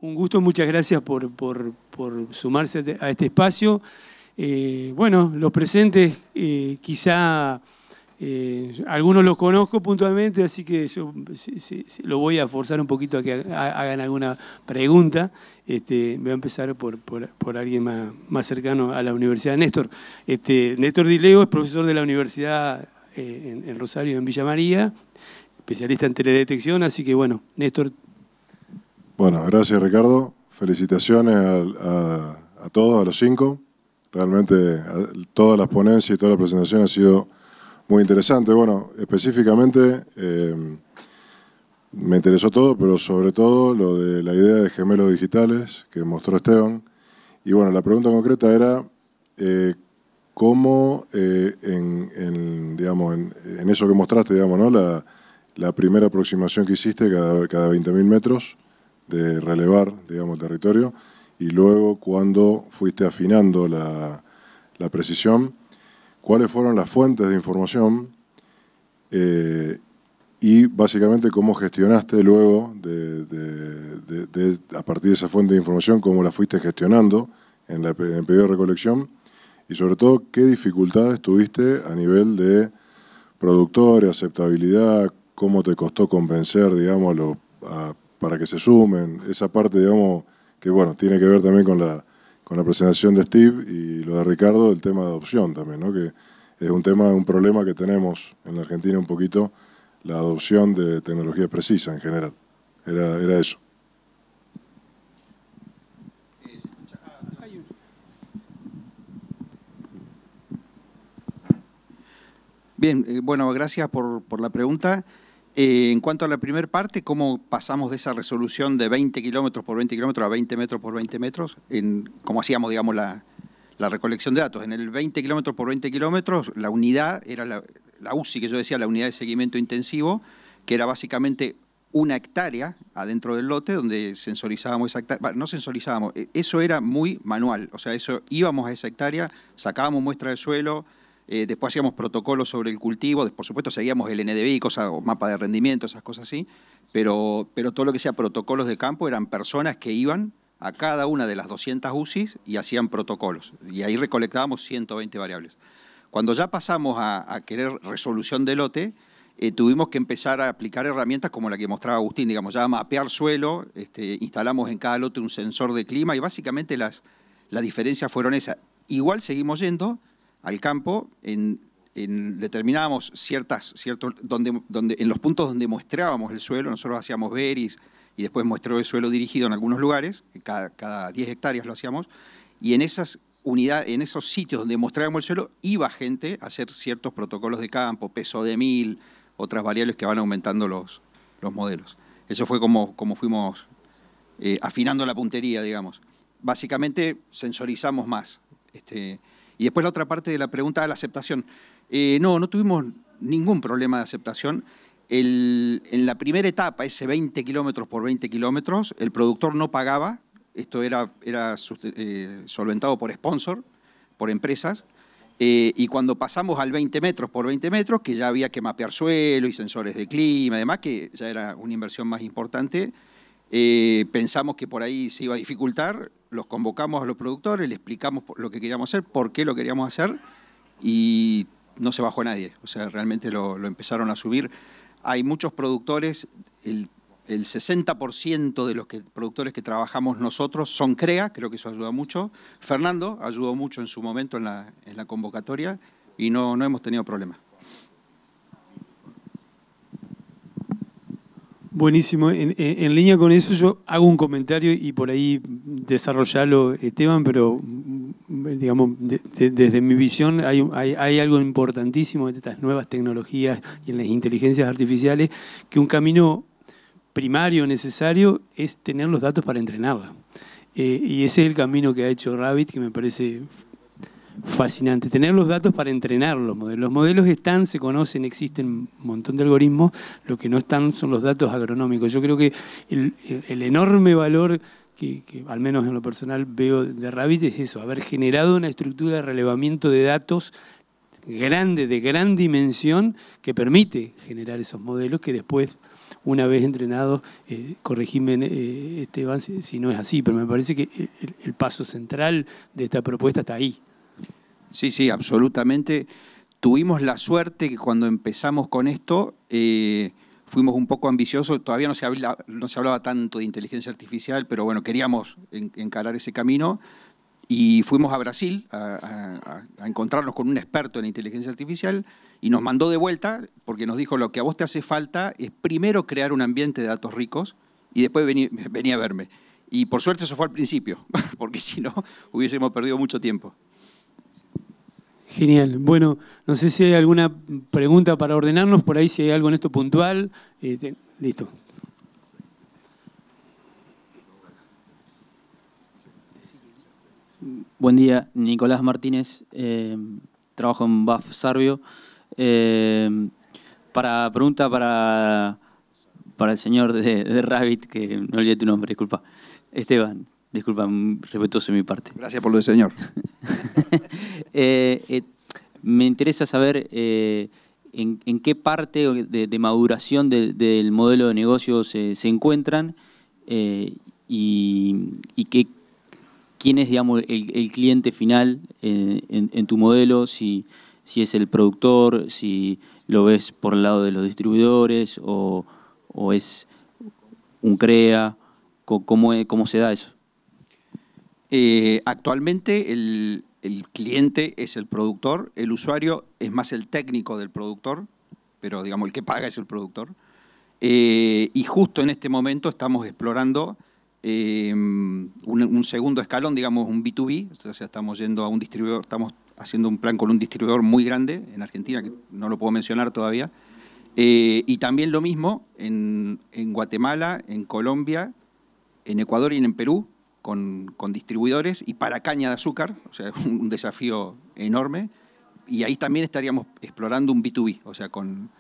Un gusto, muchas gracias por sumarse a este espacio. Bueno, los presentes quizá algunos los conozco puntualmente, así que yo lo voy a forzar un poquito a que hagan alguna pregunta. Voy a empezar por alguien más cercano a la Universidad. Néstor. Néstor Dilego es profesor de la Universidad en Rosario, en Villa María, especialista en teledetección, así que bueno, Néstor. Bueno, gracias Ricardo, felicitaciones a todos, a los 5. Realmente todas las ponencias y toda la presentación ha sido muy interesante. Bueno, específicamente me interesó todo, pero sobre todo lo de la idea de gemelos digitales que mostró Esteban. Y bueno, la pregunta concreta era cómo en eso que mostraste, digamos, ¿no? La primera aproximación que hiciste cada 20.000 metros de relevar, digamos, el territorio, y luego cuando fuiste afinando la precisión, cuáles fueron las fuentes de información y básicamente cómo gestionaste luego, a partir de esa fuente de información, cómo la fuiste gestionando en el pedido de recolección y sobre todo qué dificultades tuviste a nivel de productores, aceptabilidad, cómo te costó convencer, digamos, para que se sumen, esa parte, digamos, que bueno, tiene que ver también con la presentación de Steve y lo de Ricardo, el tema de adopción también, ¿no? Que es un problema que tenemos en la Argentina un poquito, la adopción de tecnología precisa en general. Era eso. Bien, bueno, gracias por la pregunta. En cuanto a la primera parte, ¿cómo pasamos de esa resolución de 20 kilómetros por 20 kilómetros a 20 metros por 20 metros? Como hacíamos, digamos, la recolección de datos. En el 20 kilómetros por 20 kilómetros, la unidad era la UCI, que yo decía, la unidad de seguimiento intensivo, que era básicamente 1 hectárea adentro del lote, donde sensorizábamos esa hectárea. No sensorizábamos, eso era muy manual. O sea, íbamos a esa hectárea, sacábamos muestra de suelo, después hacíamos protocolos sobre el cultivo, por supuesto seguíamos el NDVI, o mapa de rendimiento, esas cosas así, pero todo lo que sea protocolos de campo eran personas que iban a cada una de las 200 UCIs y hacían protocolos. Y ahí recolectábamos 120 variables. Cuando ya pasamos a querer resolución de lote, tuvimos que empezar a aplicar herramientas como la que mostraba Agustín, digamos, ya mapear suelo, instalamos en cada lote un sensor de clima y básicamente las diferencias fueron esas. Igual seguimos yendo al campo, determinábamos en los puntos donde muestrábamos el suelo, nosotros hacíamos veris y después muestreo de suelo dirigido en algunos lugares, cada 10 hectáreas lo hacíamos, y en esas unidades, en esos sitios donde mostrábamos el suelo, iba gente a hacer ciertos protocolos de campo, peso de 1000, otras variables que van aumentando los modelos. Eso fue como fuimos afinando la puntería, digamos. Básicamente sensorizamos más. Y después la otra parte de la pregunta de la aceptación. No tuvimos ningún problema de aceptación. En la primera etapa, ese 20 kilómetros por 20 kilómetros, el productor no pagaba. Esto era solventado por sponsor, por empresas. Y cuando pasamos al 20 metros por 20 metros, que ya había que mapear suelo y sensores de clima, además que ya era una inversión más importante, pensamos que por ahí se iba a dificultar, los convocamos a los productores, les explicamos lo que queríamos hacer, por qué lo queríamos hacer y no se bajó nadie. O sea, realmente lo empezaron a subir. Hay muchos productores, el 60% de los productores que trabajamos nosotros son CREA, creo que eso ayuda mucho. Fernando ayudó mucho en su momento en la convocatoria y no hemos tenido problemas. Buenísimo. En línea con eso yo hago un comentario y por ahí desarrollarlo, Esteban, pero digamos, desde mi visión hay algo importantísimo en estas nuevas tecnologías y en las inteligencias artificiales, que un camino primario necesario es tener los datos para entrenarla. Y ese es el camino que ha hecho Rabbit, que me parece fascinante. Tener los datos para entrenar los modelos. Los modelos están, se conocen, existen un montón de algoritmos. Lo que no están son los datos agronómicos. Yo creo que el enorme valor que al menos en lo personal veo de Rabbit es eso, haber generado una estructura de relevamiento de datos grande, de gran dimensión, que permite generar esos modelos que después una vez entrenados, corregime, Esteban, si no es así, pero me parece que el paso central de esta propuesta está ahí. Sí, sí, absolutamente. Tuvimos la suerte que cuando empezamos con esto fuimos un poco ambiciosos, todavía no se hablaba tanto de inteligencia artificial, pero bueno, queríamos encarar ese camino y fuimos a Brasil a encontrarnos con un experto en inteligencia artificial y nos mandó de vuelta porque nos dijo: lo que a vos te hace falta es primero crear un ambiente de datos ricos y después venía a verme. Y por suerte eso fue al principio, porque si no hubiésemos perdido mucho tiempo. Genial. Bueno, no sé si hay alguna pregunta para ordenarnos, por ahí si hay algo en esto puntual. Listo. Buen día, Nicolás Martínez, trabajo en BAF Sarvio. Pregunta para el señor de Rabbit, que no olvidé tu nombre, disculpa. Esteban, disculpa, respetuoso de mi parte. Gracias por lo de señor. Me interesa saber en qué parte de maduración del modelo de negocio se encuentran y quién es, digamos, el cliente final en tu modelo, si es el productor, si lo ves por el lado de los distribuidores o es un CREA, ¿cómo se da eso? Actualmente el cliente es el productor, el usuario es más el técnico del productor, pero digamos el que paga es el productor. Y justo en este momento estamos explorando un segundo escalón, digamos un B2B, o sea, estamos yendo a un distribuidor, estamos haciendo un plan con un distribuidor muy grande en Argentina, que no lo puedo mencionar todavía, y también lo mismo en Guatemala, en Colombia, en Ecuador y en Perú, con distribuidores y para caña de azúcar, o sea, un desafío enorme, y ahí también estaríamos explorando un B2B, o sea, con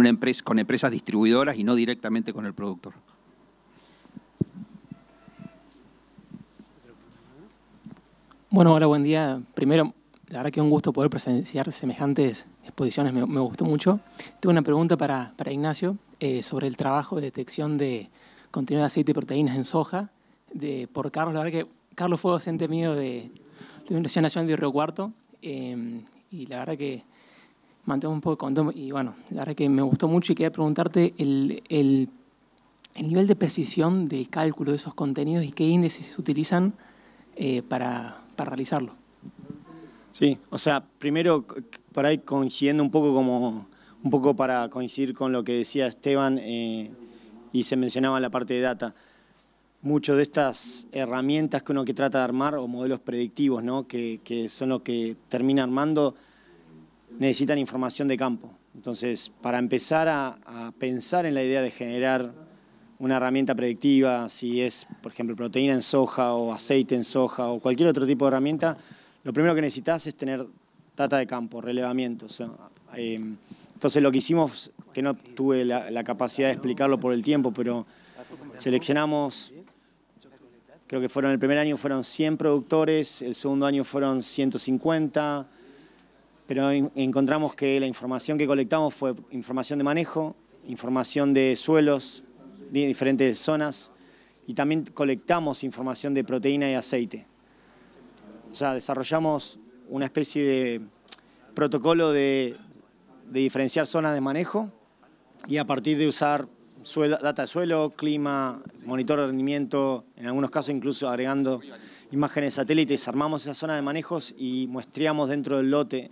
empresas distribuidoras y no directamente con el productor. Bueno, hola, buen día. Primero, la verdad que es un gusto poder presenciar semejantes exposiciones, me gustó mucho. Tengo una pregunta para Ignacio sobre el trabajo de detección de contenido de aceite y proteínas en soja por Carlos. La verdad que Carlos fue docente mío de la Universidad Nacional de Río Cuarto y la verdad que mantengo un poco de contacto y bueno, la verdad que me gustó mucho y quería preguntarte el nivel de precisión del cálculo de esos contenidos y qué índices se utilizan para realizarlo. Sí, o sea, primero por ahí coincidiendo un poco para coincidir con lo que decía Esteban y se mencionaba en la parte de data. Muchas de estas herramientas que uno que trata de armar o modelos predictivos, ¿no? que son los que termina armando, necesitan información de campo. Entonces, para empezar a pensar en la idea de generar una herramienta predictiva, si es, por ejemplo, proteína en soja o aceite en soja o cualquier otro tipo de herramienta, lo primero que necesitas es tener data de campo, relevamiento. O sea, entonces lo que hicimos, que no tuve la capacidad de explicarlo por el tiempo, pero seleccionamos, creo que el primer año fueron 100 productores, el segundo año fueron 150, pero encontramos que la información que colectamos fue información de manejo, información de suelos, de diferentes zonas, y también colectamos información de proteína y aceite. O sea, desarrollamos una especie de protocolo de diferenciar zonas de manejo y a partir de usar data de suelo, clima, monitor de rendimiento, en algunos casos incluso agregando imágenes satélites, armamos esa zona de manejos y muestreamos dentro del lote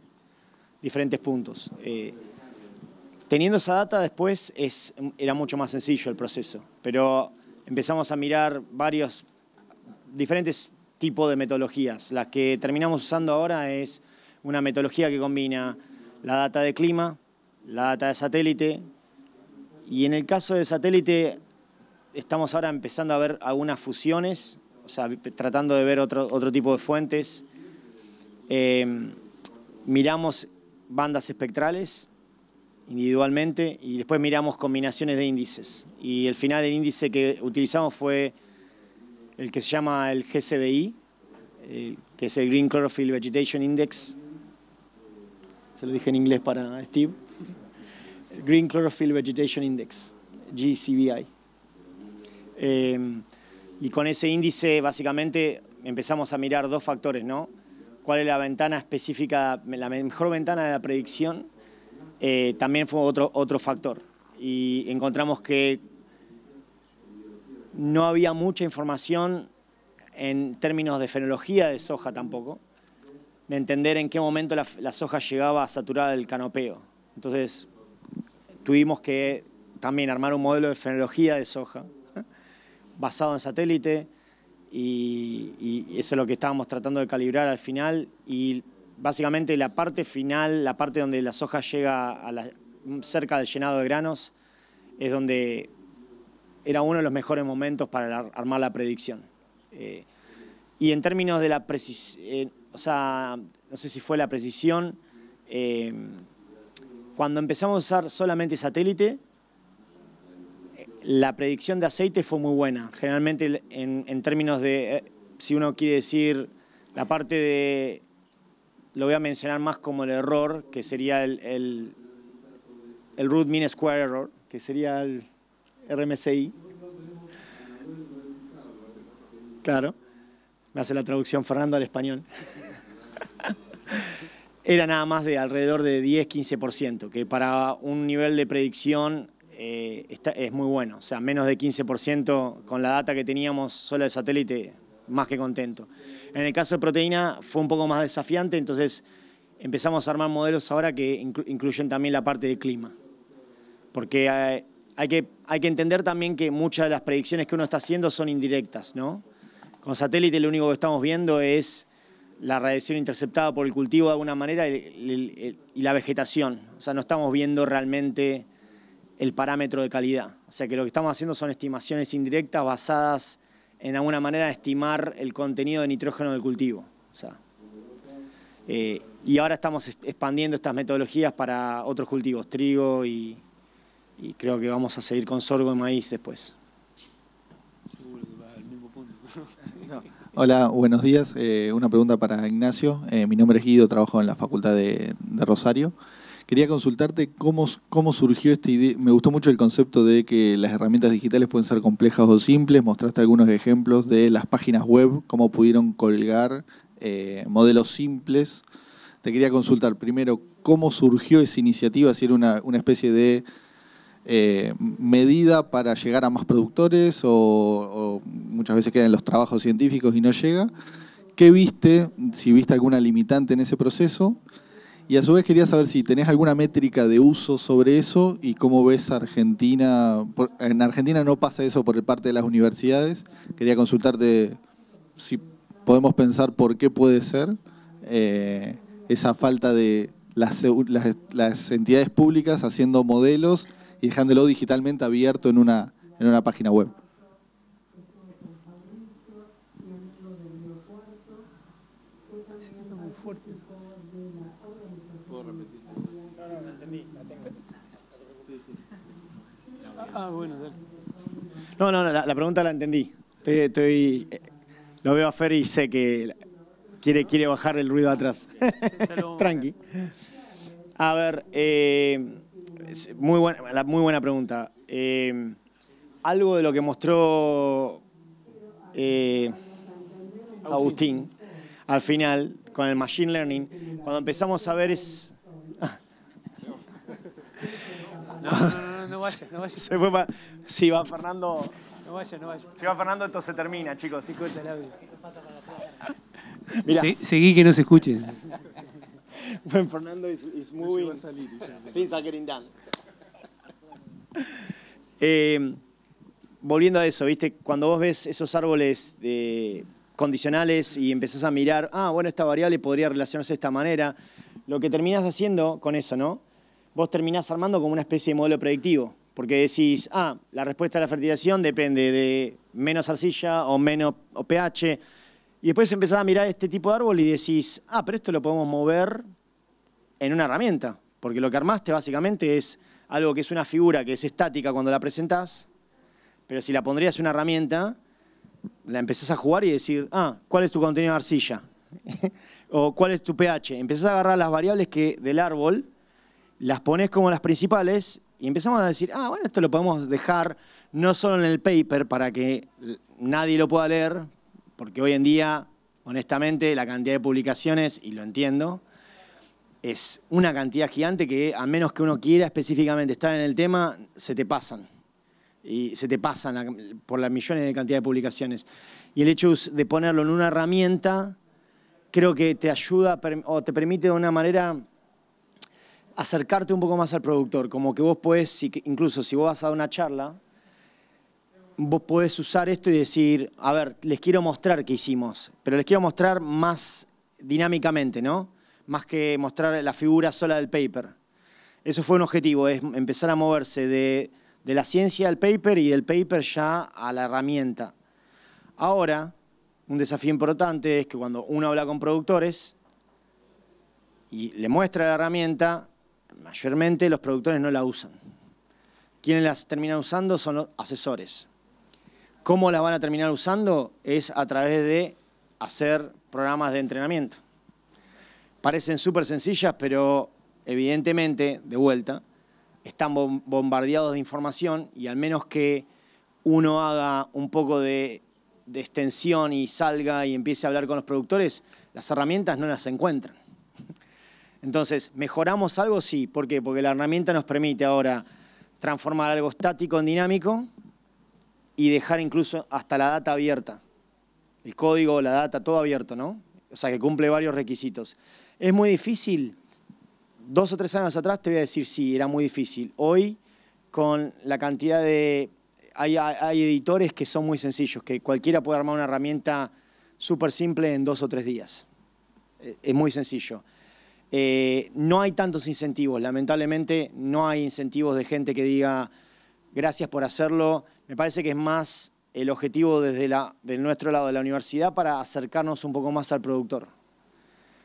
diferentes puntos. Teniendo esa data después era mucho más sencillo el proceso, pero empezamos a mirar varios diferentes tipos de metodologías. La que terminamos usando ahora es una metodología que combina la data de clima, la data de satélite, y en el caso de satélite estamos ahora empezando a ver algunas fusiones, o sea, tratando de ver otro tipo de fuentes. Miramos bandas espectrales individualmente y después miramos combinaciones de índices. Y el final del índice que utilizamos fue el que se llama el GCVI, que es el Green Chlorophyll Vegetation Index. Se lo dije en inglés para Steve. El Green Chlorophyll Vegetation Index. GCVI. Y con ese índice, básicamente, empezamos a mirar dos factores, ¿no? ¿Cuál es la ventana específica, la mejor ventana de la predicción? También fue otro factor. Y encontramos que no había mucha información en términos de fenología de soja tampoco, de entender en qué momento la soja llegaba a saturar el canopeo. Entonces, tuvimos que también armar un modelo de fenología de soja basado en satélite y eso es lo que estábamos tratando de calibrar al final. Y básicamente la parte final, la parte donde la soja llega a cerca del llenado de granos, es donde era uno de los mejores momentos para armar la predicción. Y en términos de la precisión, o sea, no sé si fue la precisión, cuando empezamos a usar solamente satélite, la predicción de aceite fue muy buena. Generalmente en términos de, si uno quiere decir, la parte de, lo voy a mencionar más como el error, que sería el root mean square error, que sería el RMSI. Claro, me hace la traducción Fernando al español. Era nada más de alrededor de 10-15%, que para un nivel de predicción es muy bueno. O sea, menos de 15% con la data que teníamos solo de satélite, más que contento. En el caso de proteína fue un poco más desafiante, entonces empezamos a armar modelos ahora que incluyen también la parte de clima. Porque hay que entender también que muchas de las predicciones que uno está haciendo son indirectas, ¿no? Con satélite lo único que estamos viendo es la radiación interceptada por el cultivo de alguna manera y la vegetación. O sea, no estamos viendo realmente el parámetro de calidad. O sea, que lo que estamos haciendo son estimaciones indirectas basadas en alguna manera de estimar el contenido de nitrógeno del cultivo. O sea, y ahora estamos expandiendo estas metodologías para otros cultivos, trigo y creo que vamos a seguir con sorgo y maíz después. Hola, buenos días. Una pregunta para Ignacio. Mi nombre es Guido, trabajo en la Facultad de Rosario. Quería consultarte cómo surgió esta idea. Me gustó mucho el concepto de que las herramientas digitales pueden ser complejas o simples. Mostraste algunos ejemplos de las páginas web, cómo pudieron colgar modelos simples. Te quería consultar primero cómo surgió esa iniciativa, si era una especie de medida para llegar a más productores o muchas veces quedan en los trabajos científicos y no llega. ¿Qué viste? Si viste alguna limitante en ese proceso. Y a su vez quería saber si tenés alguna métrica de uso sobre eso y cómo ves Argentina. En Argentina no pasa eso por parte de las universidades. Quería consultarte si podemos pensar por qué puede ser esa falta de las entidades públicas haciendo modelos y dejándolo digitalmente abierto en una página web. ¿Puedo repetir? No, la entendí, la tengo. Bueno, dale. No, la pregunta la entendí. Lo veo a Fer y sé que quiere bajar el ruido atrás. Tranqui. A ver, muy buena pregunta. Algo de lo que mostró Agustín al final con el Machine Learning, cuando empezamos a ver es... No vaya. Se fue si va Fernando... No vaya. Si va Fernando, esto se termina, chicos. Sí, corta el audio. Seguí que no se escuche. When Fernando is moving, things are getting done. Volviendo a eso, ¿viste? Cuando vos ves esos árboles condicionales y empezás a mirar, bueno, esta variable podría relacionarse de esta manera, lo que terminás haciendo con eso, ¿no? Vos terminás armando como una especie de modelo predictivo, porque decís, la respuesta a la fertilización depende de menos arcilla o menos pH, y después empezás a mirar este tipo de árbol y decís, pero esto lo podemos mover en una herramienta, porque lo que armaste básicamente es algo que es una figura que es estática cuando la presentás, pero si la pondrías en una herramienta, la empezás a jugar y decir, ¿cuál es tu contenido de arcilla? O ¿cuál es tu pH? Empezás a agarrar las variables del árbol, las pones como las principales Y empezamos a decir, bueno, esto lo podemos dejar no solo en el paper para que nadie lo pueda leer, porque hoy en día, honestamente, la cantidad de publicaciones, y lo entiendo, es una cantidad gigante que, a menos que uno quiera específicamente estar en el tema, se te pasan. Y se te pasan por las millones de cantidad de publicaciones. Y el hecho de ponerlo en una herramienta, creo que te ayuda o te permite de una manera acercarte un poco más al productor. Como que vos podés, incluso si vos vas a dar una charla, vos podés usar esto y decir, a ver, les quiero mostrar qué hicimos, pero les quiero mostrar más dinámicamente, ¿no? Más que mostrar la figura sola del paper. Eso fue un objetivo, es empezar a moverse de la ciencia al paper y del paper ya a la herramienta. Ahora, un desafío importante es que cuando uno habla con productores y le muestra la herramienta, mayormente los productores no la usan. Quienes las terminan usando son los asesores. ¿Cómo la van a terminar usando? Es a través de hacer programas de entrenamiento. Parecen súper sencillas, pero evidentemente, de vuelta, están bombardeados de información y al menos que uno haga un poco de extensión y salga y empiece a hablar con los productores, las herramientas no las encuentran. Entonces, ¿mejoramos algo? Sí. ¿Por qué? Porque la herramienta nos permite ahora transformar algo estático en dinámico y dejar incluso hasta la data abierta. El código, la data, todo abierto, ¿no? O sea, que cumple varios requisitos. ¿Es muy difícil? 2 o 3 años atrás te voy a decir sí, era muy difícil. Hoy, con la cantidad de... Hay editores que son muy sencillos, que cualquiera puede armar una herramienta súper simple en 2 o 3 días. Es muy sencillo. No hay tantos incentivos, lamentablemente no hay incentivos de gente que diga gracias por hacerlo. Me parece que es más el objetivo desde nuestro lado de la universidad para acercarnos un poco más al productor.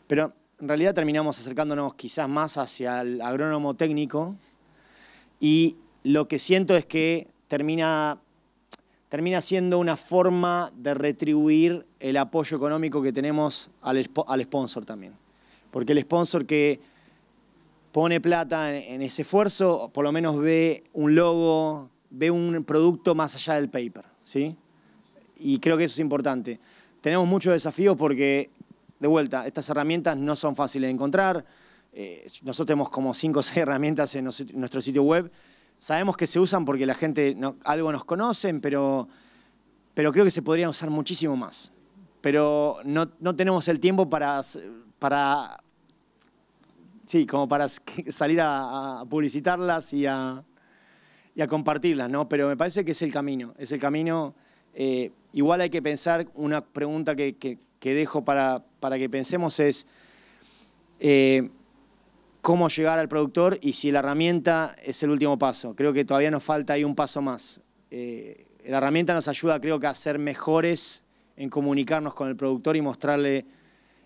Pero en realidad terminamos acercándonos quizás más hacia el agrónomo técnico y lo que siento es que termina siendo una forma de retribuir el apoyo económico que tenemos al sponsor también. Porque el sponsor que pone plata en ese esfuerzo, por lo menos ve un logo, ve un producto más allá del paper, ¿sí? Y creo que eso es importante. Tenemos muchos desafíos porque, de vuelta, estas herramientas no son fáciles de encontrar. Nosotros tenemos como 5 o 6 herramientas en nuestro sitio web. Sabemos que se usan porque la gente algo nos conocen, pero creo que se podrían usar muchísimo más. Pero no tenemos el tiempo para salir a publicitarlas y a compartirlas, ¿no? Pero me parece que es el camino. Es el camino. Igual hay que pensar, una pregunta que dejo para que pensemos es cómo llegar al productor y si la herramienta es el último paso. Creo que todavía nos falta ahí un paso más. La herramienta nos ayuda, creo que, a ser mejores en comunicarnos con el productor y mostrarle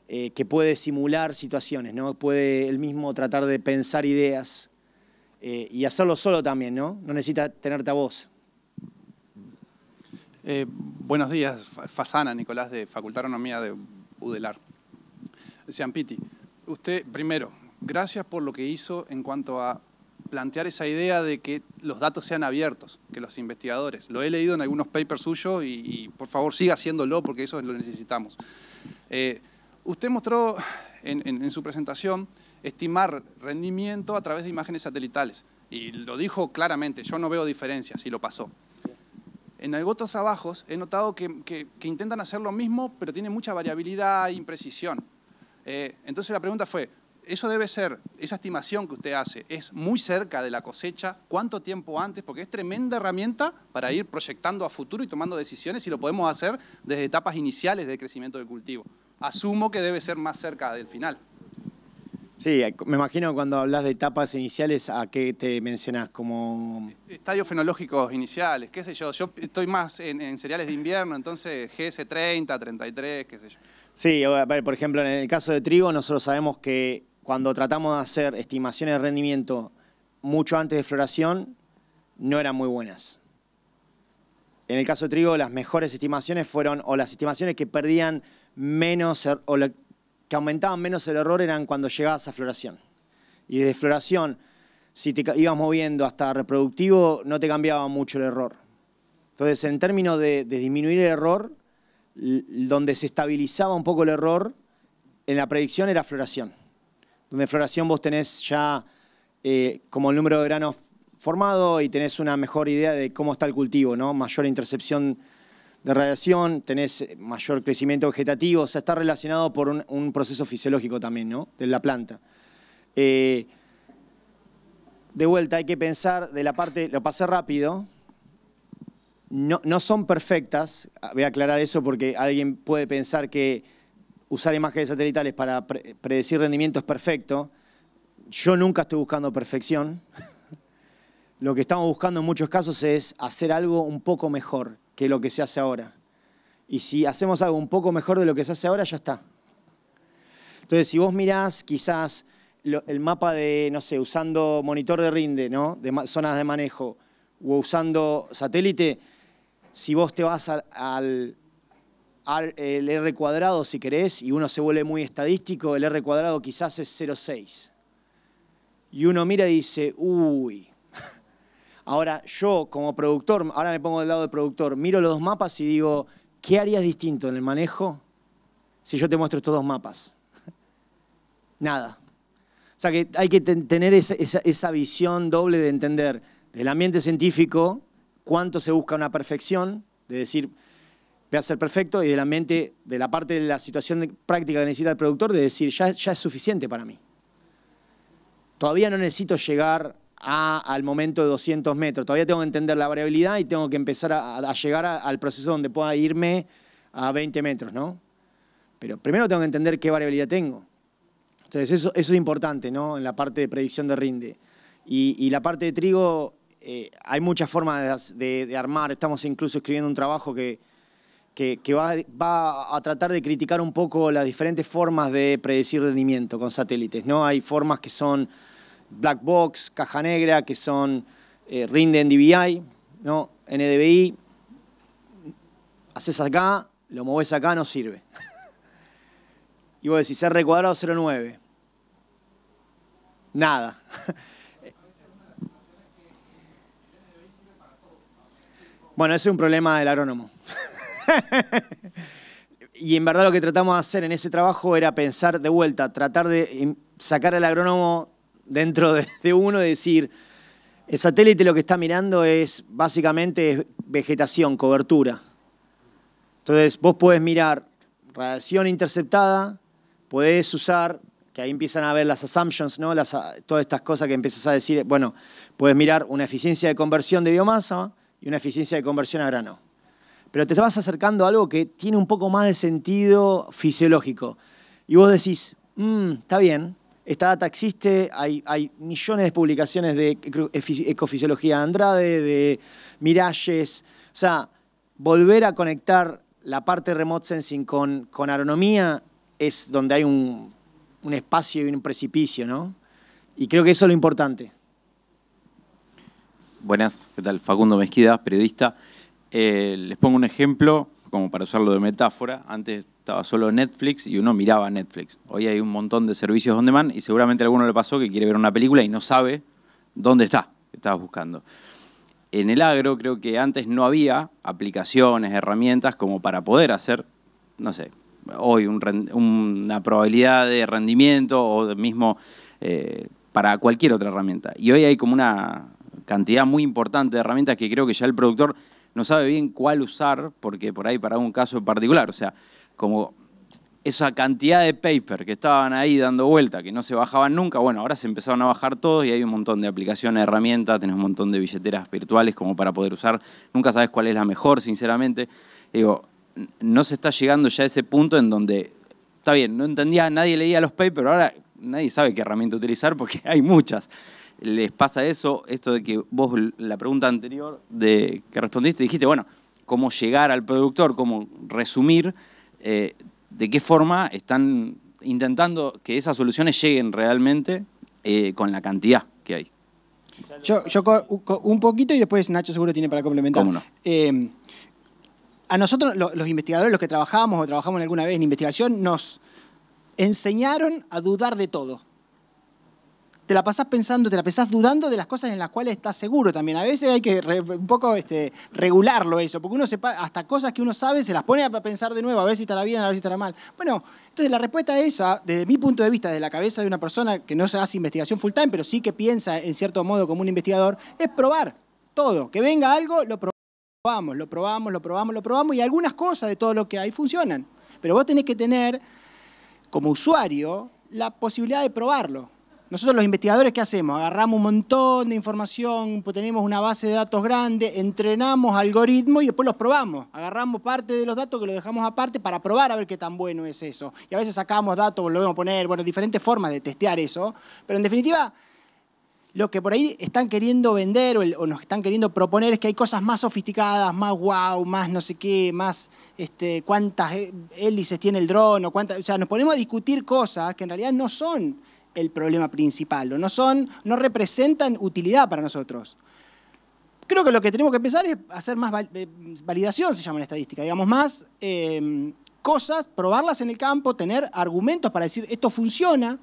que puede simular situaciones, ¿no? Puede él mismo tratar de pensar ideas y hacerlo solo también, ¿no? No necesita tenerte a vos. Buenos días, Fasana, Nicolás, de Facultad de Agronomía de UDELAR. Ciampiti, usted, primero, gracias por lo que hizo en cuanto a plantear esa idea de que los datos sean abiertos, que los investigadores. Lo he leído en algunos papers suyos y por favor siga haciéndolo porque eso lo necesitamos. Usted mostró en su presentación estimar rendimiento a través de imágenes satelitales y lo dijo claramente, yo no veo diferencias y lo pasó. En otros trabajos he notado que intentan hacer lo mismo, pero tiene mucha variabilidad e imprecisión. Entonces la pregunta fue, ¿eso debe ser, esa estimación que usted hace, es muy cerca de la cosecha? ¿Cuánto tiempo antes? Porque es tremenda herramienta para ir proyectando a futuro y tomando decisiones y lo podemos hacer desde etapas iniciales de crecimiento del cultivo. Asumo que debe ser más cerca del final. Sí, me imagino cuando hablas de etapas iniciales, ¿a qué te mencionás? Como estadios fenológicos iniciales, qué sé yo. Yo estoy más en cereales de invierno, entonces GS30, 33, qué sé yo. Sí, por ejemplo, en el caso de trigo, nosotros sabemos que cuando tratamos de hacer estimaciones de rendimiento mucho antes de floración, no eran muy buenas. En el caso de trigo, las mejores estimaciones fueron, o las estimaciones que perdían menos, que aumentaban menos el error eran cuando llegabas a floración. Y desde floración, si te ibas moviendo hasta reproductivo, no te cambiaba mucho el error. Entonces, en términos de disminuir el error, donde se estabilizaba un poco el error en la predicción era floración. Donde en floración vos tenés ya como el número de granos formado y tenés una mejor idea de cómo está el cultivo, ¿no? Mayor intercepción de radiación, tenés mayor crecimiento vegetativo, o sea, está relacionado por un proceso fisiológico también, ¿no? De la planta. De vuelta, hay que pensar de la parte, lo pasé rápido, no son perfectas, voy a aclarar eso porque alguien puede pensar que usar imágenes satelitales para predecir rendimiento es perfecto. Yo nunca estoy buscando perfección. Lo que estamos buscando en muchos casos es hacer algo un poco mejor que lo que se hace ahora. Y si hacemos algo un poco mejor de lo que se hace ahora, ya está. Entonces, si vos mirás quizás el mapa de, no sé, usando monitor de rinde, ¿no? De zonas de manejo, o usando satélite, si vos te vas al R cuadrado, si querés, y uno se vuelve muy estadístico, el R cuadrado quizás es 0,6. Y uno mira y dice, uy. Ahora yo como productor, ahora me pongo del lado del productor, miro los dos mapas y digo, ¿qué harías distinto en el manejo si yo te muestro estos dos mapas? Nada. O sea que hay que tener esa visión doble de entender del ambiente científico cuánto se busca una perfección, de decir, voy a ser perfecto, y del ambiente, de la parte de la situación práctica que necesita el productor, de decir, ya es suficiente para mí. Todavía no necesito llegar al momento de 200 metros, todavía tengo que entender la variabilidad y tengo que empezar a llegar al proceso donde pueda irme a 20 metros, ¿no? Pero primero tengo que entender qué variabilidad tengo. Entonces eso es importante, ¿no? En la parte de predicción de rinde. Y la parte de trigo, hay muchas formas de armar. Estamos incluso escribiendo un trabajo que va a tratar de criticar un poco las diferentes formas de predecir rendimiento con satélites, ¿no? Hay formas que son black box, caja negra, que son rinde en DVI, ¿no? NDVI, haces acá, lo movés acá, no sirve. Y vos decís, R cuadrado 0,9. Nada. Bueno, ese es un problema del agrónomo. Y en verdad lo que tratamos de hacer en ese trabajo era pensar de vuelta, tratar de sacar al agrónomo dentro de uno y decir, el satélite lo que está mirando es básicamente vegetación, cobertura. Entonces vos podés mirar radiación interceptada, podés usar, que ahí empiezan a ver las assumptions, ¿no? Todas estas cosas que empiezas a decir, bueno, podés mirar una eficiencia de conversión de biomasa y una eficiencia de conversión a grano. Pero te vas acercando a algo que tiene un poco más de sentido fisiológico. Y vos decís, está bien, esta data existe, hay millones de publicaciones de ecofisiología de Andrade, de Miralles. O sea, volver a conectar la parte de remote sensing con agronomía es donde hay un espacio y un precipicio, ¿no? Y creo que eso es lo importante. Buenas, ¿qué tal? Facundo Mezquida, periodista. Les pongo un ejemplo, como para usarlo de metáfora. Antes estaba solo Netflix y uno miraba Netflix. Hoy hay un montón de servicios on demand y seguramente a alguno le pasó que quiere ver una película y no sabe dónde está, que estabas buscando. En el agro creo que antes no había aplicaciones, herramientas como para poder hacer, no sé, hoy una probabilidad de rendimiento o mismo para cualquier otra herramienta. Y hoy hay como una cantidad muy importante de herramientas que creo que ya el productor no sabe bien cuál usar, porque por ahí para un caso en particular, o sea, como esa cantidad de paper que estaban ahí dando vuelta, que no se bajaban nunca, bueno, ahora se empezaron a bajar todos y hay un montón de aplicaciones, herramientas, tenés un montón de billeteras virtuales como para poder usar, nunca sabes cuál es la mejor, sinceramente. Digo, no se está llegando ya a ese punto en donde, está bien, no entendía, nadie leía los papers, pero ahora nadie sabe qué herramienta utilizar porque hay muchas. ¿Les pasa eso? Esto de que vos, la pregunta anterior que respondiste, dijiste, bueno, cómo llegar al productor, cómo resumir, de qué forma están intentando que esas soluciones lleguen realmente con la cantidad que hay. Yo un poquito y después Nacho seguro tiene para complementar. ¿Cómo no? A nosotros, los investigadores, los que trabajamos o trabajamos alguna vez en investigación, nos enseñaron a dudar de todo. te la pasás pensando, te la pasás dudando de las cosas en las cuales estás seguro también. A veces hay que un poco regularlo eso, porque uno hasta cosas que uno sabe se las pone a pensar de nuevo, a ver si estará bien, a ver si estará mal. Bueno, entonces la respuesta a esa, desde mi punto de vista, desde la cabeza de una persona que no se hace investigación full time, pero sí que piensa en cierto modo como un investigador, es probar todo. Que venga algo, lo probamos, y algunas cosas de todo lo que hay funcionan. Pero vos tenés que tener, como usuario, la posibilidad de probarlo. Nosotros los investigadores, ¿qué hacemos? Agarramos un montón de información, pues tenemos una base de datos grande, entrenamos algoritmos y después los probamos. Agarramos parte de los datos que los dejamos aparte para probar a ver qué tan bueno es eso. Y a veces sacamos datos, volvemos a poner, bueno, diferentes formas de testear eso. Pero en definitiva, lo que por ahí están queriendo vender o nos están queriendo proponer es que hay cosas más sofisticadas, más wow, más no sé qué, más cuántas hélices tiene el dron, o sea, nos ponemos a discutir cosas que en realidad no son el problema principal, no representan utilidad para nosotros. Creo que lo que tenemos que empezar es hacer más validación, se llama en estadística, digamos, más cosas, probarlas en el campo, tener argumentos para decir esto funciona,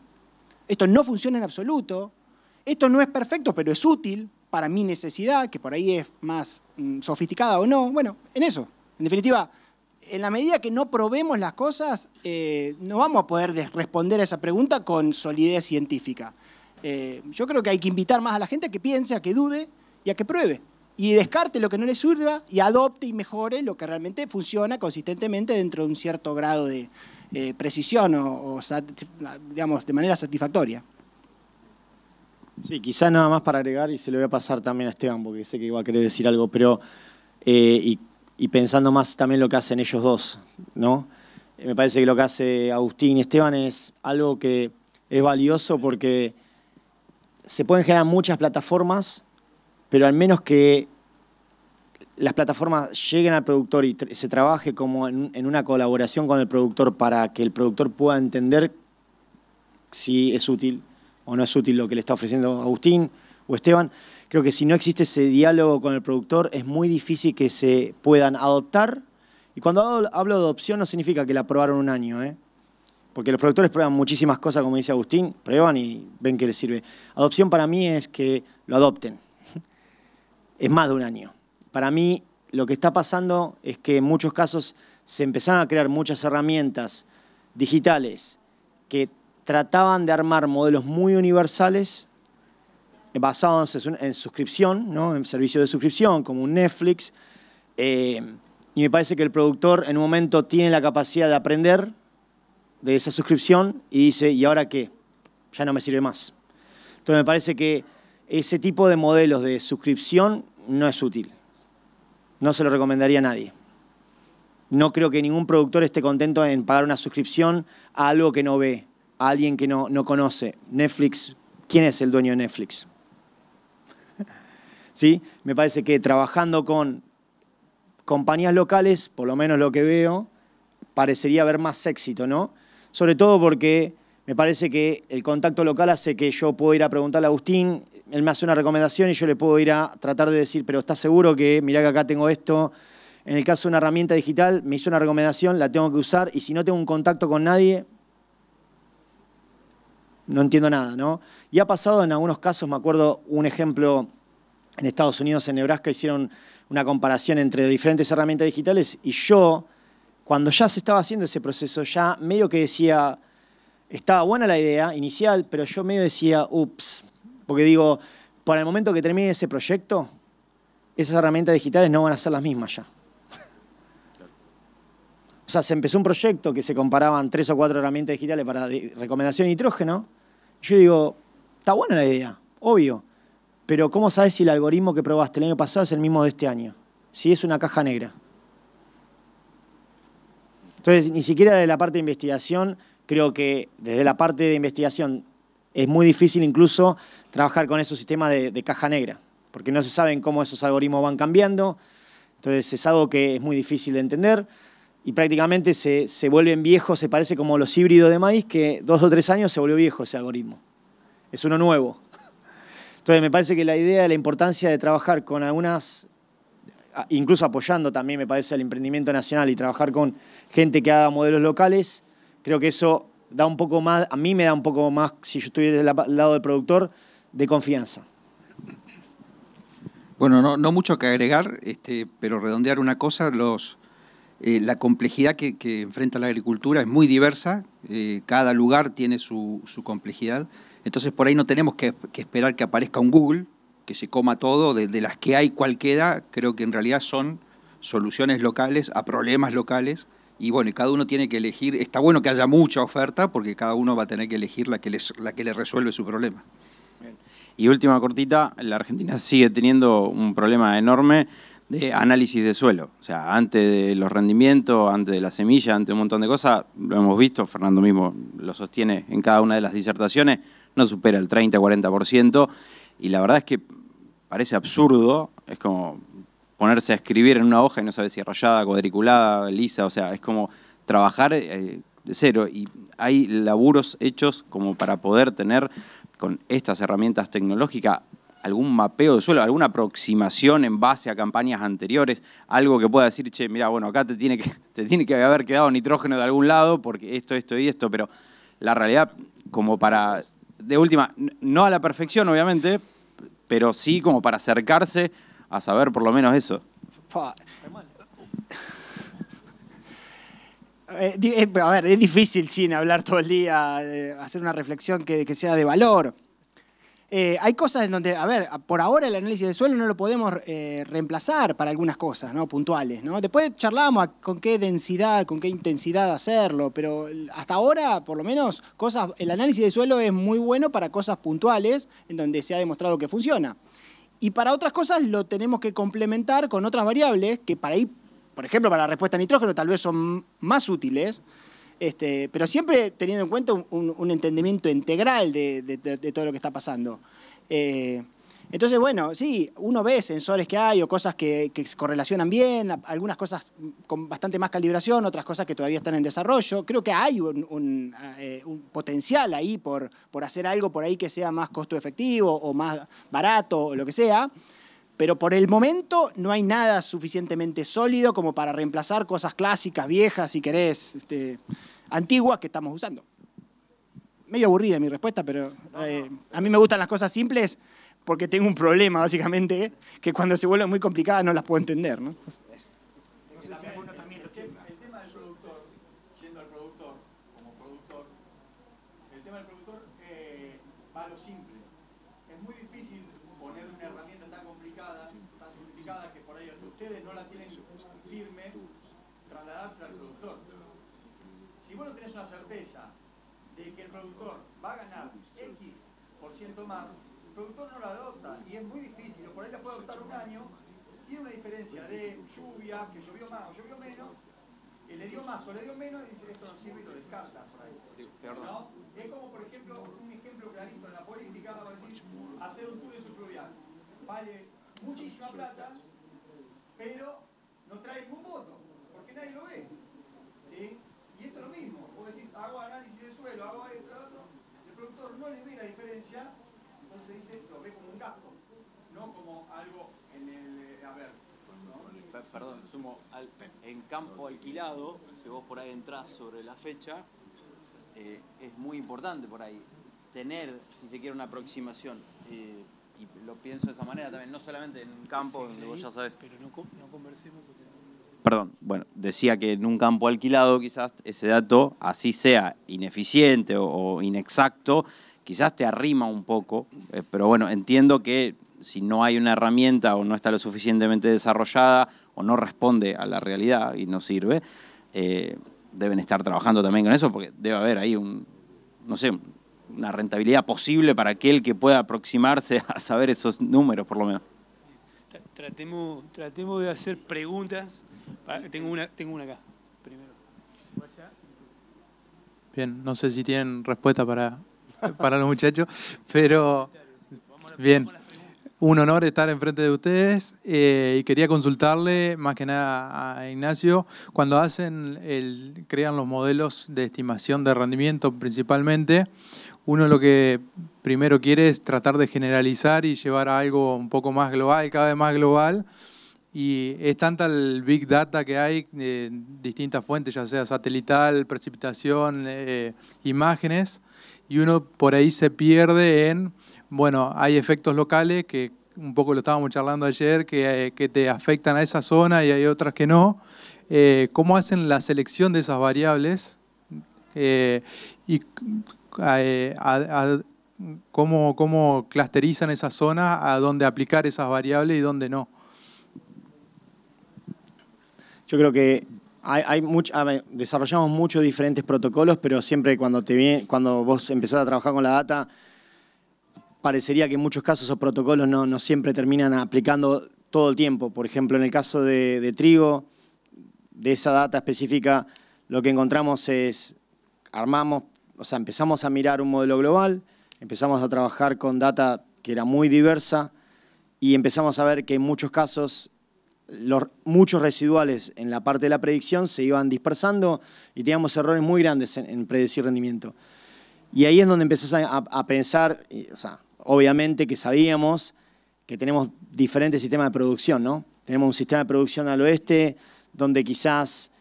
esto no funciona en absoluto, esto no es perfecto, pero es útil para mi necesidad, que por ahí es más sofisticada o no. Bueno, en eso. En definitiva, en la medida que no probemos las cosas, no vamos a poder responder a esa pregunta con solidez científica. Yo creo que hay que invitar más a la gente a que piense, a que dude y a que pruebe. Y descarte lo que no le sirva y adopte y mejore lo que realmente funciona consistentemente dentro de un cierto grado de precisión o digamos, de manera satisfactoria. Sí, quizás nada más para agregar, y se lo voy a pasar también a Esteban, porque sé que iba a querer decir algo, pero y pensando más también lo que hacen ellos dos, ¿no? Me parece que lo que hace Agustín y Esteban es algo que es valioso porque se pueden generar muchas plataformas, pero al menos que las plataformas lleguen al productor y se trabaje como en una colaboración con el productor para que el productor pueda entender si es útil o no es útil lo que le está ofreciendo Agustín o Esteban. Creo que si no existe ese diálogo con el productor es muy difícil que se puedan adoptar. Y cuando hablo de adopción no significa que la probaron un año, porque los productores prueban muchísimas cosas, como dice Agustín, prueban y ven que les sirve. Adopción para mí es que lo adopten. Es más de un año. Para mí lo que está pasando es que en muchos casos se empezaron a crear muchas herramientas digitales que trataban de armar modelos muy universales basados en suscripción, ¿no? En servicios de suscripción, como un Netflix. Y me parece que el productor en un momento tiene la capacidad de aprender de esa suscripción y dice, ¿y ahora qué? Ya no me sirve más. Entonces me parece que ese tipo de modelos de suscripción no es útil. No se lo recomendaría a nadie. No creo que ningún productor esté contento en pagar una suscripción a algo que no ve, a alguien que no conoce. Netflix, ¿quién es el dueño de Netflix? ¿Sí? Me parece que trabajando con compañías locales, por lo menos lo que veo, parecería haber más éxito, ¿no? Sobre todo porque me parece que el contacto local hace que yo puedo ir a preguntarle a Agustín, él me hace una recomendación y yo le puedo ir a tratar de decir, pero ¿estás seguro que, mirá que acá tengo esto? En el caso de una herramienta digital, me hizo una recomendación, la tengo que usar, y si no tengo un contacto con nadie, no entiendo nada, ¿no? Y ha pasado en algunos casos, me acuerdo un ejemplo, en Estados Unidos, en Nebraska, hicieron una comparación entre diferentes herramientas digitales y yo, cuando ya se estaba haciendo ese proceso, ya medio que decía, estaba buena la idea inicial, pero yo medio decía, ups, porque digo, para el momento que termine ese proyecto, esas herramientas digitales no van a ser las mismas ya. O sea, se empezó un proyecto que se comparaban 3 o 4 herramientas digitales para recomendación de nitrógeno. Yo digo, está buena la idea, obvio, pero ¿cómo sabes si el algoritmo que probaste el año pasado es el mismo de este año? Si es una caja negra. Entonces, ni siquiera de la parte de investigación, creo que desde la parte de investigación es muy difícil incluso trabajar con esos sistemas de caja negra, porque no se saben cómo esos algoritmos van cambiando, entonces es algo que es muy difícil de entender y prácticamente se vuelven viejos, se parece como los híbridos de maíz, que 2 o 3 años se volvió viejo ese algoritmo. Es uno nuevo. Entonces me parece que la idea de la importancia de trabajar con algunas, incluso apoyando también me parece el emprendimiento nacional y trabajar con gente que haga modelos locales, creo que eso da un poco más, a mí me da un poco más, si yo estoy del lado del productor, de confianza. Bueno, no mucho que agregar, pero redondear una cosa, la complejidad que enfrenta la agricultura es muy diversa, cada lugar tiene su complejidad, entonces por ahí no tenemos que esperar que aparezca un Google, que se coma todo, de las que hay, cuál queda, creo que en realidad son soluciones locales a problemas locales, y bueno, cada uno tiene que elegir, está bueno que haya mucha oferta, porque cada uno va a tener que elegir la que le resuelve su problema. Y última cortita, la Argentina sigue teniendo un problema enorme de análisis de suelo. O sea, antes de los rendimientos, antes de la semilla, antes de un montón de cosas, lo hemos visto, Fernando mismo lo sostiene en cada una de las disertaciones, no supera el 30-40%, y la verdad es que parece absurdo, es como ponerse a escribir en una hoja y no saber si es rayada, cuadriculada, lisa, o sea, es como trabajar de cero, y hay laburos hechos como para poder tener con estas herramientas tecnológicas algún mapeo de suelo, alguna aproximación en base a campañas anteriores, algo que pueda decir, che, mira, bueno, acá te tiene que haber quedado nitrógeno de algún lado porque esto y esto, pero la realidad, como para, de última, no a la perfección obviamente, pero sí como para acercarse a saber por lo menos eso. A ver, es difícil sin hablar todo el día, hacer una reflexión que sea de valor. Hay cosas en donde, a ver, por ahora el análisis de suelo no lo podemos reemplazar para algunas cosas, ¿no? Puntuales, ¿no? Después charlamos con qué densidad, con qué intensidad hacerlo, pero hasta ahora, por lo menos, el análisis de suelo es muy bueno para cosas puntuales en donde se ha demostrado que funciona. Y para otras cosas lo tenemos que complementar con otras variables que para ahí, por ejemplo, para la respuesta a nitrógeno tal vez son más útiles, pero siempre teniendo en cuenta un entendimiento integral de todo lo que está pasando. Entonces, bueno, sí, uno ve sensores que hay o cosas que se correlacionan bien, algunas cosas con bastante más calibración, otras cosas que todavía están en desarrollo. Creo que hay un potencial ahí por hacer algo por ahí que sea más costo efectivo o más barato o lo que sea. Pero por el momento no hay nada suficientemente sólido como para reemplazar cosas clásicas, viejas, si querés, antiguas que estamos usando. Medio aburrida mi respuesta, pero a mí me gustan las cosas simples porque tengo un problema, básicamente, que cuando se vuelven muy complicadas no las puedo entender, ¿no? El tema del productor, yendo al productor como productor, el tema del productor va a lo simple. Es muy difícil poner una herramienta tan complicada, tan sofisticada, que por ahí ustedes no la tienen firme, trasladarse al productor. Si vos no tenés una certeza de que el productor va a ganar X% más, el productor no la adopta y es muy difícil, o por ahí la puede adoptar un año, tiene una diferencia de lluvia, que llovió más o llovió menos, que le dio más o le dio menos y dice esto no sirve y lo descarta por ahí. ¿No? Es como, por ejemplo, un ejemplo clarito en la política, vamos a decir, hacer un túnel subfluvial. Vale muchísima plata, pero no trae ningún voto, porque nadie lo ve. ¿Sí? Y esto es lo mismo, vos decís, hago análisis de suelo, hago esto, otro, el productor no le ve la diferencia, entonces dice, lo ve como un gasto, no como algo en el haber. Perdón, sumo, en campo alquilado, si vos por ahí entrás sobre la fecha, es muy importante por ahí tener, si se quiere, una aproximación. Y lo pienso de esa manera también, no solamente en un campo donde vos ya sabés. Pero no conversemos porque... Perdón, bueno, decía que en un campo alquilado quizás ese dato, así sea ineficiente o inexacto, quizás te arrima un poco, pero bueno, entiendo que si no hay una herramienta o no está lo suficientemente desarrollada o no responde a la realidad y no sirve, deben estar trabajando también con eso porque debe haber ahí no sé, una rentabilidad posible para aquel que pueda aproximarse a saber esos números por lo menos. Tratemos de hacer preguntas. Tengo una acá, primero. Bien, no sé si tienen respuesta para los muchachos, pero bien, un honor estar enfrente de ustedes y quería consultarle más que nada a Ignacio, cuando crean los modelos de estimación de rendimiento principalmente, uno lo que primero quiere es tratar de generalizar y llevar a algo un poco más global, cada vez más global. Y es tanta el Big Data que hay, distintas fuentes, ya sea satelital, precipitación, imágenes, y uno por ahí se pierde en, bueno, hay efectos locales que un poco lo estábamos charlando ayer, que te afectan a esa zona y hay otras que no. ¿Cómo hacen la selección de esas variables? Y cómo clusterizan esas zonas, a dónde aplicar esas variables y dónde no. Yo creo que desarrollamos muchos diferentes protocolos, pero siempre cuando vos empezás a trabajar con la data, parecería que en muchos casos esos protocolos no siempre terminan aplicando todo el tiempo. Por ejemplo, en el caso de trigo, de esa data específica, lo que encontramos es, empezamos a mirar un modelo global, empezamos a trabajar con data que era muy diversa y empezamos a ver que en muchos casos muchos residuales en la parte de la predicción se iban dispersando y teníamos errores muy grandes en predecir rendimiento. Y ahí es donde empezás a pensar, obviamente que sabíamos que tenemos diferentes sistemas de producción, ¿no? Tenemos un sistema de producción al oeste donde quizás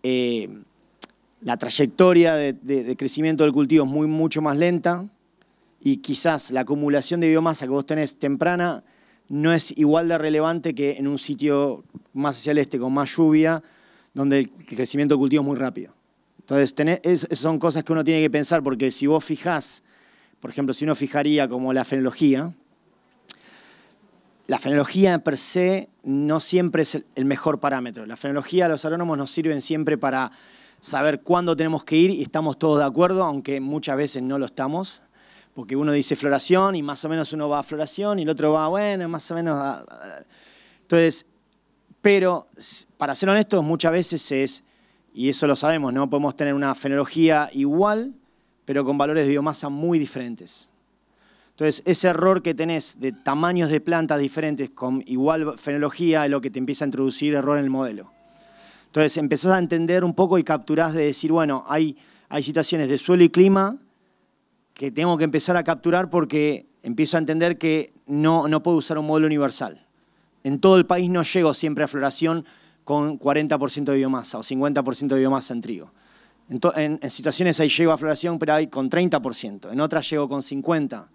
la trayectoria de crecimiento del cultivo es mucho más lenta y quizás la acumulación de biomasa que vos tenés temprana no es igual de relevante que en un sitio más hacia el este con más lluvia, donde el crecimiento del cultivo es muy rápido. Entonces, son cosas que uno tiene que pensar, porque si vos fijás, por ejemplo, si uno fijaría como la fenología per se no siempre es el mejor parámetro. La fenología a los agrónomos nos sirven siempre para saber cuándo tenemos que ir y estamos todos de acuerdo, aunque muchas veces no lo estamos. Porque uno dice floración y más o menos uno va a floración y el otro va, bueno, más o menos. Entonces, pero para ser honestos, muchas veces y eso lo sabemos, ¿no? Podemos tener una fenología igual, pero con valores de biomasa muy diferentes. Entonces, ese error que tenés de tamaños de plantas diferentes con igual fenología es lo que te empieza a introducir error en el modelo. Entonces, empezás a entender un poco y capturás de decir, bueno, hay situaciones de suelo y clima que tengo que empezar a capturar porque empiezo a entender que no puedo usar un modelo universal. En todo el país no llego siempre a floración con 40% de biomasa o 50% de biomasa en trigo. En situaciones ahí llego a floración, pero hay con 30%. En otras llego con 50%.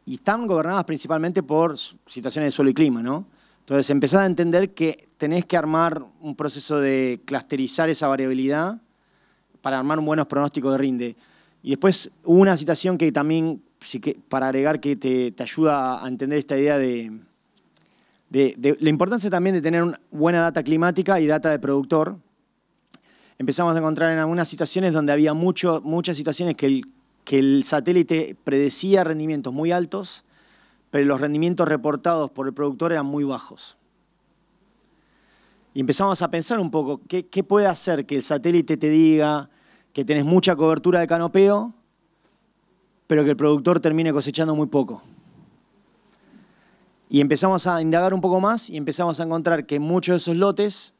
Y están gobernadas principalmente por situaciones de suelo y clima, ¿no? Entonces empezás a entender que tenés que armar un proceso de clusterizar esa variabilidad para armar un buen pronóstico de rinde. Y después hubo una situación que también, para agregar, que te ayuda a entender esta idea de la importancia también de tener una buena data climática y data de productor. Empezamos a encontrar en algunas situaciones donde había muchas situaciones que el satélite predecía rendimientos muy altos, pero los rendimientos reportados por el productor eran muy bajos. Y empezamos a pensar un poco, ¿qué puede hacer que el satélite te diga que tenés mucha cobertura de canopeo, pero que el productor termine cosechando muy poco? Y empezamos a indagar un poco más y empezamos a encontrar que muchos de esos lotes,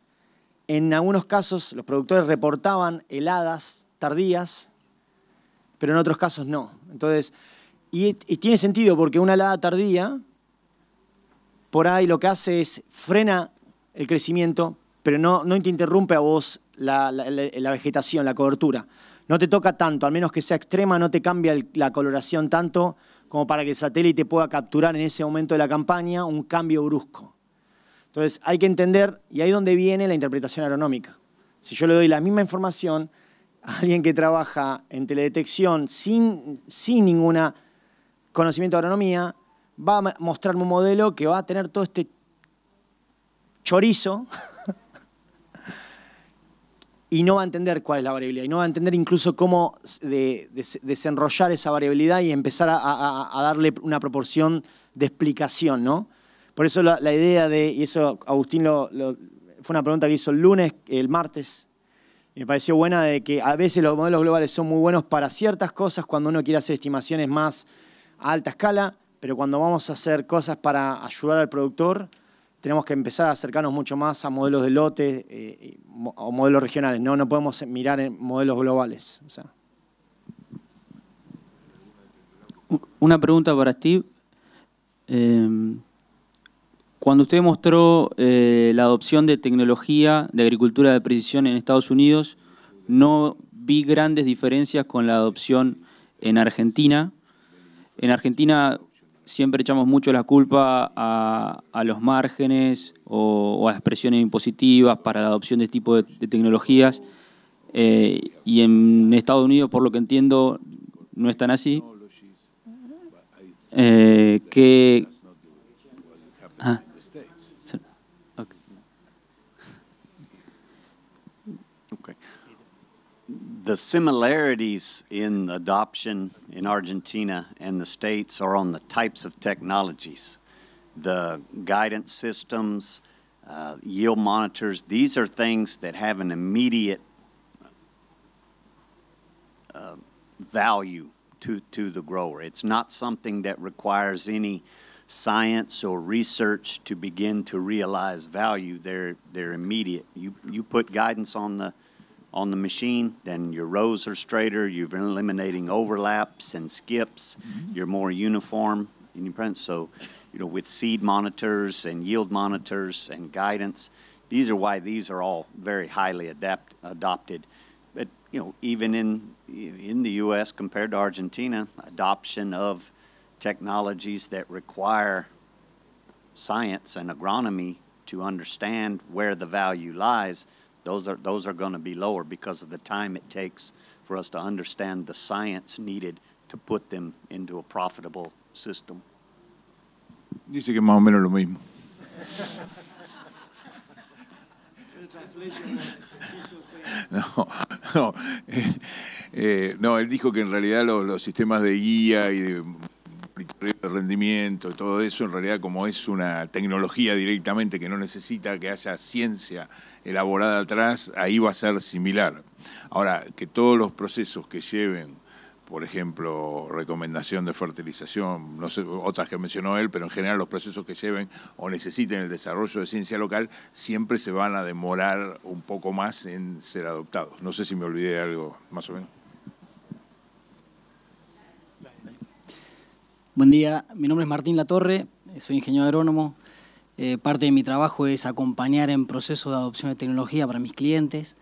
en algunos casos, los productores reportaban heladas tardías, pero en otros casos no. Entonces, y tiene sentido porque una helada tardía, por ahí lo que hace es frena el crecimiento, pero no te interrumpe a vos la vegetación, la cobertura. No te toca tanto, al menos que sea extrema, no te cambia la coloración tanto como para que el satélite pueda capturar en ese momento de la campaña un cambio brusco. Entonces hay que entender, y ahí es donde viene la interpretación agronómica. Si yo le doy la misma información a alguien que trabaja en teledetección sin ningún conocimiento de agronomía, va a mostrarme un modelo que va a tener todo este chorizo y no va a entender cuál es la variabilidad, y no va a entender incluso cómo desenrollar esa variabilidad y empezar a darle una proporción de explicación, ¿no? Por eso la idea y eso Agustín fue una pregunta que hizo el martes, y me pareció buena, de que a veces los modelos globales son muy buenos para ciertas cosas cuando uno quiere hacer estimaciones más a alta escala, pero cuando vamos a hacer cosas para ayudar al productor, tenemos que empezar a acercarnos mucho más a modelos de lote o modelos regionales. No podemos mirar en modelos globales. O sea. Una pregunta para Steve. Cuando usted mostró la adopción de tecnología de agricultura de precisión en Estados Unidos, no vi grandes diferencias con la adopción en Argentina. En Argentina siempre echamos mucho la culpa a los márgenes o a las presiones impositivas para la adopción de este tipo de tecnologías. Y en Estados Unidos, por lo que entiendo, no es tan así. Okay. The similarities in adoption in Argentina and the States are on the types of technologies. The guidance systems, yield monitors, these are things that have an immediate value to the grower. It's not something that requires any science or research to begin to realize value. They're immediate. You put guidance on the machine, then your rows are straighter, you're eliminating overlaps and skips, you're more uniform in your print. So, you know, with seed monitors and yield monitors and guidance, these are why these are all very highly adopted. But, you know, even in the U.S. compared to Argentina, adoption of technologies that require science and agronomy to understand where the value lies, those are going to be lower because of the time it takes for us to understand the science needed to put them into a profitable system. Dice que más o menos lo mismo. No, él dijo que en realidad los sistemas de guía y de rendimiento, todo eso, en realidad como es una tecnología directamente que no necesita que haya ciencia elaborada atrás, ahí va a ser similar. Ahora, que todos los procesos que lleven, por ejemplo, recomendación de fertilización, no sé, otras que mencionó él, pero en general los procesos que lleven o necesiten el desarrollo de ciencia local, siempre se van a demorar un poco más en ser adoptados. No sé si me olvidé de algo, más o menos. Buen día, mi nombre es Martín Latorre, soy ingeniero agrónomo. Parte de mi trabajo es acompañar en procesos de adopción de tecnología para mis clientes.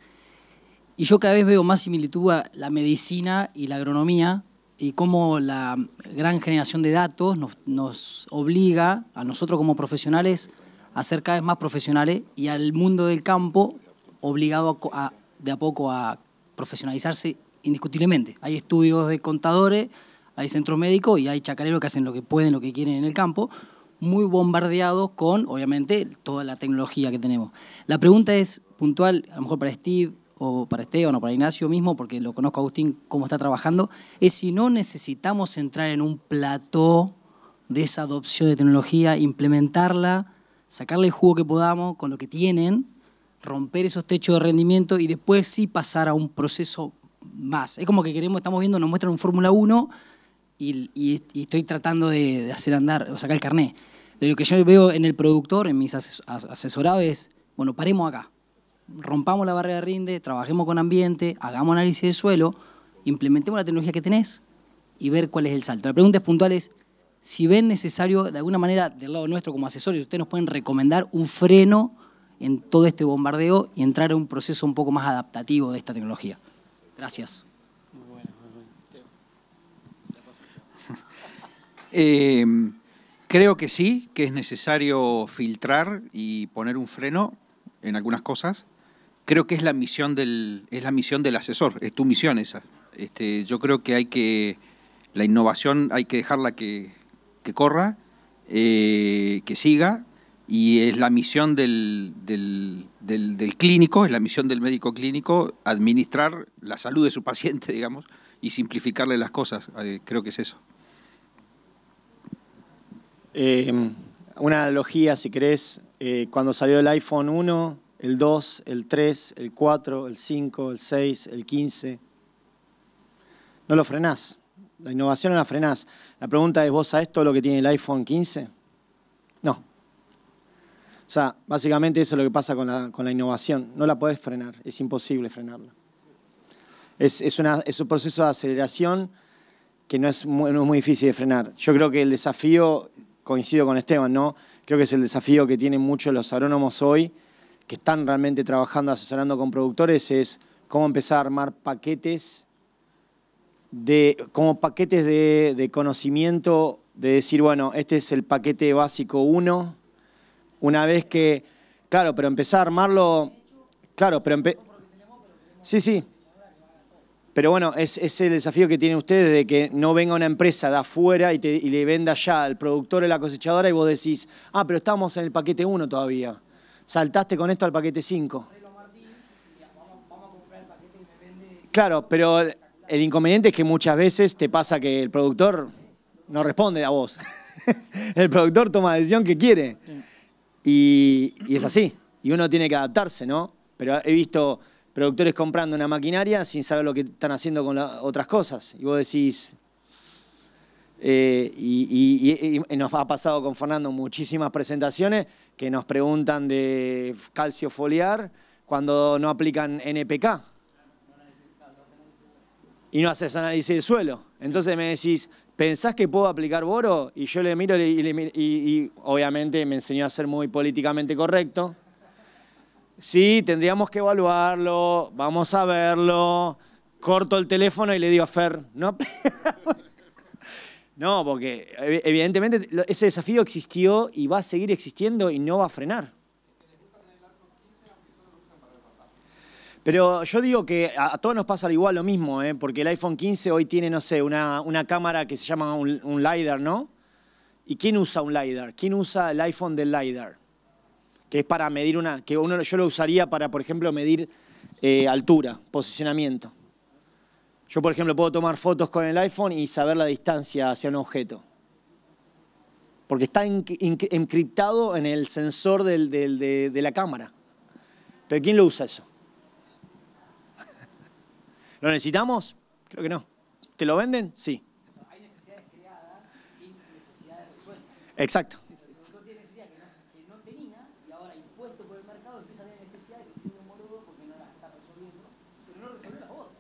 Y yo cada vez veo más similitud a la medicina y la agronomía y cómo la gran generación de datos nos obliga a nosotros como profesionales a ser cada vez más profesionales y al mundo del campo obligado de a poco a profesionalizarse indiscutiblemente. Hay estudios de contadores, hay centros médicos y hay chacareros que hacen lo que pueden, lo que quieren en el campo, muy bombardeados con, obviamente, toda la tecnología que tenemos. La pregunta es puntual, a lo mejor para Steve, o para Esteban o para Ignacio mismo, porque lo conozco a Agustín, cómo está trabajando, es si no necesitamos entrar en un plató de esa adopción de tecnología, implementarla, sacarle el jugo que podamos con lo que tienen, romper esos techos de rendimiento y después sí pasar a un proceso más. Es como que estamos viendo, nos muestran un Fórmula 1 y estoy tratando de hacer andar, o sacar el carné. De lo que yo veo en el productor, en mis asesorados es, bueno, paremos acá. Rompamos la barrera de rinde, trabajemos con ambiente, hagamos análisis de suelo, implementemos la tecnología que tenés y ver cuál es el salto. La pregunta puntual es si ven necesario, de alguna manera, del lado nuestro como asesores, ustedes nos pueden recomendar un freno en todo este bombardeo y entrar en un proceso un poco más adaptativo de esta tecnología. Gracias. Creo que sí, que es necesario filtrar y poner un freno en algunas cosas. Creo que es la misión del asesor, es tu misión esa. Yo creo que la innovación hay que dejarla que corra, que siga, y es la misión del clínico, es la misión del médico clínico, administrar la salud de su paciente, digamos, y simplificarle las cosas. Creo que es eso. Una analogía, si querés, cuando salió el iPhone 1, el 2, el 3, el 4, el 5, el 6, el 15. No lo frenás. La innovación no la frenás. La pregunta es, ¿vos sabés todo lo que tiene el iPhone 15? No. O sea, básicamente eso es lo que pasa con la innovación. No la podés frenar, es imposible frenarla. Es un proceso de aceleración que no es muy difícil de frenar. Yo creo que el desafío, coincido con Esteban, ¿no? creo que es el desafío que tienen muchos los agrónomos hoy, que están realmente trabajando, asesorando con productores, es cómo empezar a armar paquetes de conocimiento, de decir, bueno, este es el paquete básico 1, una vez que, claro, pero empezar a armarlo, claro, pero sí, pero bueno, es el desafío que tienen ustedes de que no venga una empresa de afuera y le venda ya al productor o la cosechadora y vos decís, pero estamos en el paquete 1 todavía, saltaste con esto al paquete 5. Claro, pero el inconveniente es que muchas veces te pasa que el productor no responde a vos. El productor toma la decisión que quiere. Y es así. Y uno tiene que adaptarse, ¿no? Pero he visto productores comprando una maquinaria sin saber lo que están haciendo con otras cosas. Y vos decís... y nos ha pasado con Fernando muchísimas presentaciones que nos preguntan de calcio foliar cuando no aplican NPK. Y no haces análisis de suelo. Entonces me decís, ¿pensás que puedo aplicar boro? Y yo le miro y obviamente me enseñó a ser muy políticamente correcto. Sí, tendríamos que evaluarlo, vamos a verlo. Corto el teléfono y le digo a Fer, no, no, porque evidentemente ese desafío existió y va a seguir existiendo y no va a frenar. Pero yo digo que a todos nos pasa igual lo mismo, porque el iPhone 15 hoy tiene, no sé, una cámara que se llama un LiDAR, ¿no? ¿Y quién usa un LiDAR? ¿Quién usa el iPhone del LiDAR? Que es para medir yo lo usaría para, por ejemplo, medir altura, posicionamiento. Yo, por ejemplo, puedo tomar fotos con el iPhone y saber la distancia hacia un objeto. Porque está encriptado en el sensor de la cámara. ¿Pero quién lo usa eso? ¿Lo necesitamos? Creo que no. ¿Te lo venden? Sí. Hay necesidades creadas sin necesidades resueltas. Exacto. El productor tiene necesidades que no tenía y ahora impuesto por el mercado empieza a tener necesidades que siguen un boludo porque no las está resolviendo, pero no resuelve las otras.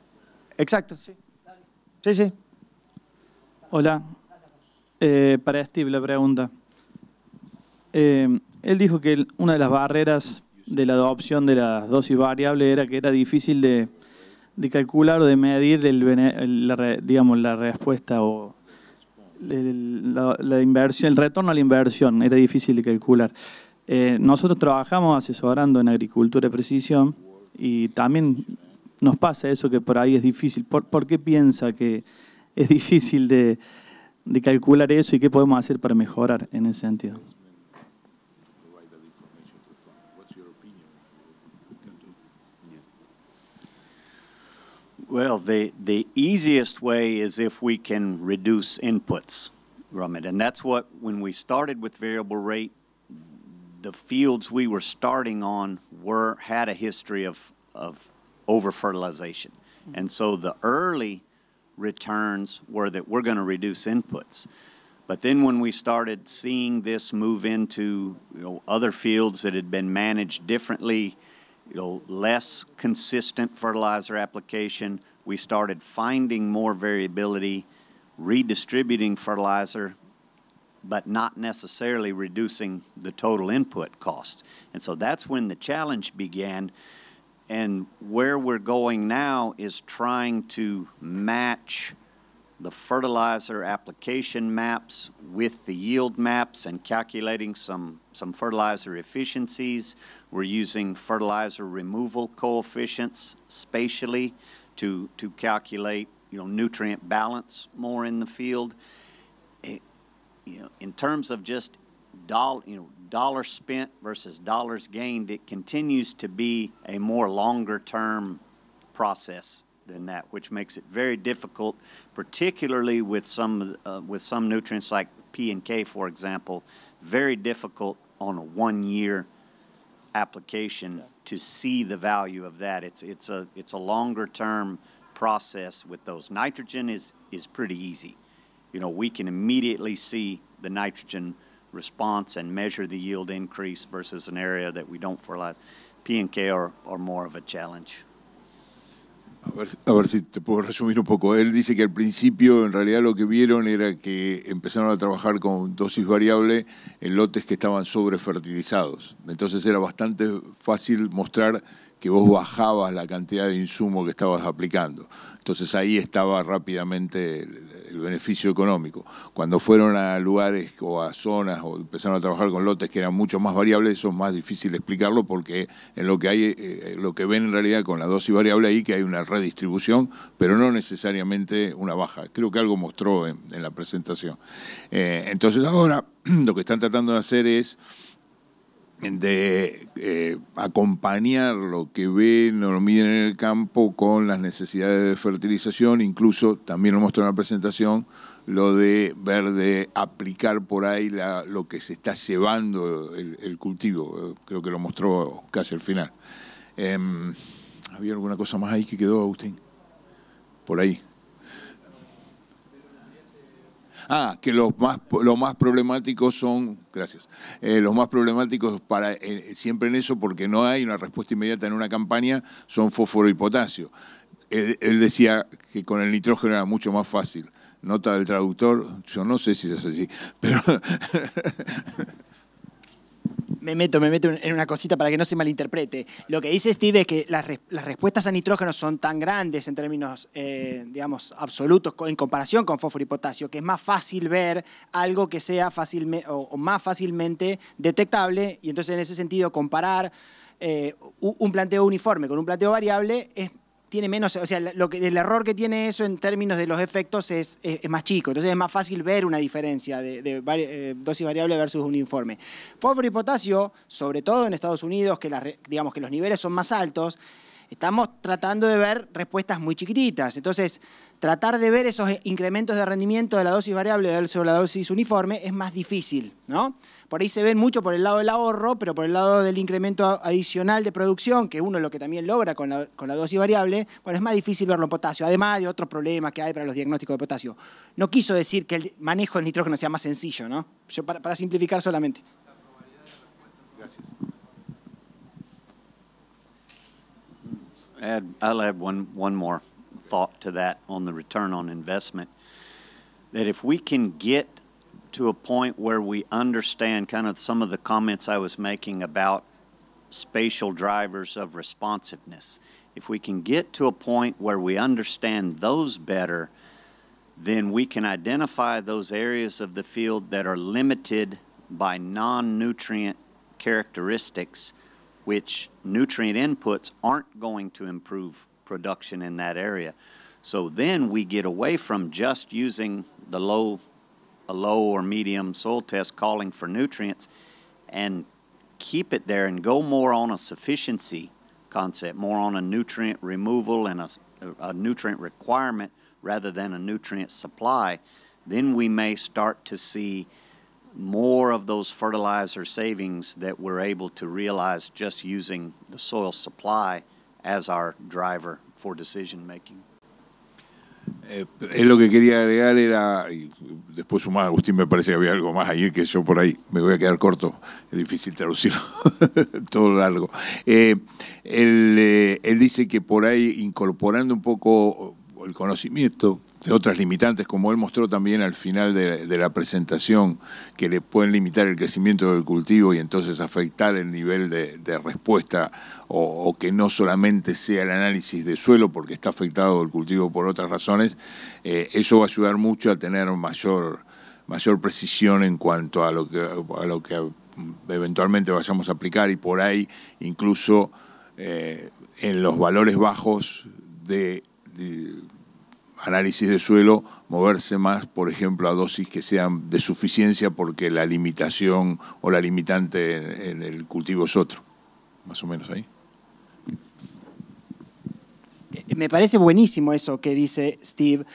Exacto, sí. Sí. Hola. Para Steve la pregunta. Él dijo que una de las barreras de la adopción de las dosis variables era que era difícil de calcular o de medir la respuesta o la inversión, el retorno a la inversión, era difícil de calcular. Nosotros trabajamos asesorando en agricultura de precisión y también nos pasa eso que por ahí es difícil. ¿Por qué piensa que es difícil de calcular eso y qué podemos hacer para mejorar en ese sentido? Well, the easiest way is if we can reduce inputs from it. And that's what, when we started with variable rate, the fields we were starting on had a history of over-fertilization. And so the early returns were that we're going to reduce inputs. But then when we started seeing this move into other fields that had been managed differently, less consistent fertilizer application, we started finding more variability, redistributing fertilizer, but not necessarily reducing the total input cost. And so that's when the challenge began. And where we're going now is trying to match the fertilizer application maps with the yield maps and calculating some fertilizer efficiencies. We're using fertilizer removal coefficients spatially to calculate nutrient balance more in the field. In terms of just dollars spent versus dollars gained, it continues to be a more longer term process than that, which makes it very difficult, particularly with some nutrients like P and K, for example, very difficult on a 1 year application to see the value of that. It's a longer term process with those. Nitrogen is pretty easy. We can immediately see the nitrogen response and measure the yield increase versus an area that we don't fertilize. P and K are more of a challenge. A ver si te puedo resumir un poco. Él dice que al principio en realidad lo que vieron era que empezaron a trabajar con dosis variable en lotes que estaban sobrefertilizados. Entonces era bastante fácil mostrar que vos bajabas la cantidad de insumo que estabas aplicando. Entonces ahí estaba rápidamente el beneficio económico. Cuando fueron a lugares o a zonas o empezaron a trabajar con lotes que eran mucho más variables, eso es más difícil explicarlo porque en lo que hay, lo que ven en realidad con la dosis variable ahí que hay una redistribución, pero no necesariamente una baja. Creo que algo mostró en la presentación. Entonces ahora lo que están tratando de hacer es de acompañar lo que ven o lo miden en el campo con las necesidades de fertilización, incluso también lo mostró en la presentación, lo de ver de aplicar por ahí lo que se está llevando el cultivo, creo que lo mostró casi al final. ¿Había alguna cosa más ahí que quedó, Agustín? Por ahí. Que los más problemáticos son, gracias, los más problemáticos siempre en eso, porque no hay una respuesta inmediata en una campaña, son fósforo y potasio. Él decía que con el nitrógeno era mucho más fácil. Nota del traductor, yo no sé si es así, pero... Me meto en una cosita para que no se malinterprete. Lo que dice Steve es que las respuestas a nitrógeno son tan grandes en términos, digamos, absolutos en comparación con fósforo y potasio, que es más fácil ver algo que sea más fácilmente detectable, y entonces en ese sentido comparar un planteo uniforme con un planteo variable tiene menos, o sea, el error que tiene eso en términos de los efectos es más chico. Entonces es más fácil ver una diferencia de dosis variable versus un uniforme. Fósforo y potasio, sobre todo en Estados Unidos, digamos que los niveles son más altos, estamos tratando de ver respuestas muy chiquititas. Entonces, tratar de ver esos incrementos de rendimiento de la dosis variable versus la dosis uniforme es más difícil, ¿no? Por ahí se ven mucho por el lado del ahorro, pero por el lado del incremento adicional de producción, que uno lo que también logra con la dosis variable, bueno, es más difícil verlo en potasio, además de otros problemas que hay para los diagnósticos de potasio. No quiso decir que el manejo del nitrógeno sea más sencillo, ¿no? Yo para simplificar solamente. Gracias. I'll add one more thought to that on the return on investment. That if we can get to a point where we understand kind of some of the comments I was making about spatial drivers of responsiveness, if we can get to a point where we understand those better, then we can identify those areas of the field that are limited by non-nutrient characteristics, which nutrient inputs aren't going to improve production in that area. So then we get away from just using a low or medium soil test calling for nutrients and keep it there and go more on a sufficiency concept, more on a nutrient removal and a nutrient requirement rather than a nutrient supply. Then we may start to see more of those fertilizer savings that we're able to realize just using the soil supply as our driver for decision making. Es lo que quería agregar era, y después sumar, Agustín, me parece que había algo más ahí que yo por ahí me voy a quedar corto, es difícil traducirlo todo largo. Él dice que por ahí incorporando un poco el conocimiento de otras limitantes, como él mostró también al final de la presentación, que le pueden limitar el crecimiento del cultivo y entonces afectar el nivel de respuesta, o que no solamente sea el análisis de suelo porque está afectado el cultivo por otras razones, eso va a ayudar mucho a tener mayor precisión en cuanto a lo que eventualmente vayamos a aplicar, y por ahí incluso en los valores bajos de análisis de suelo, moverse más, por ejemplo, a dosis que sean de suficiencia porque la limitación o la limitante en el cultivo es otro. Más o menos ahí. Me parece buenísimo eso que dice Steve,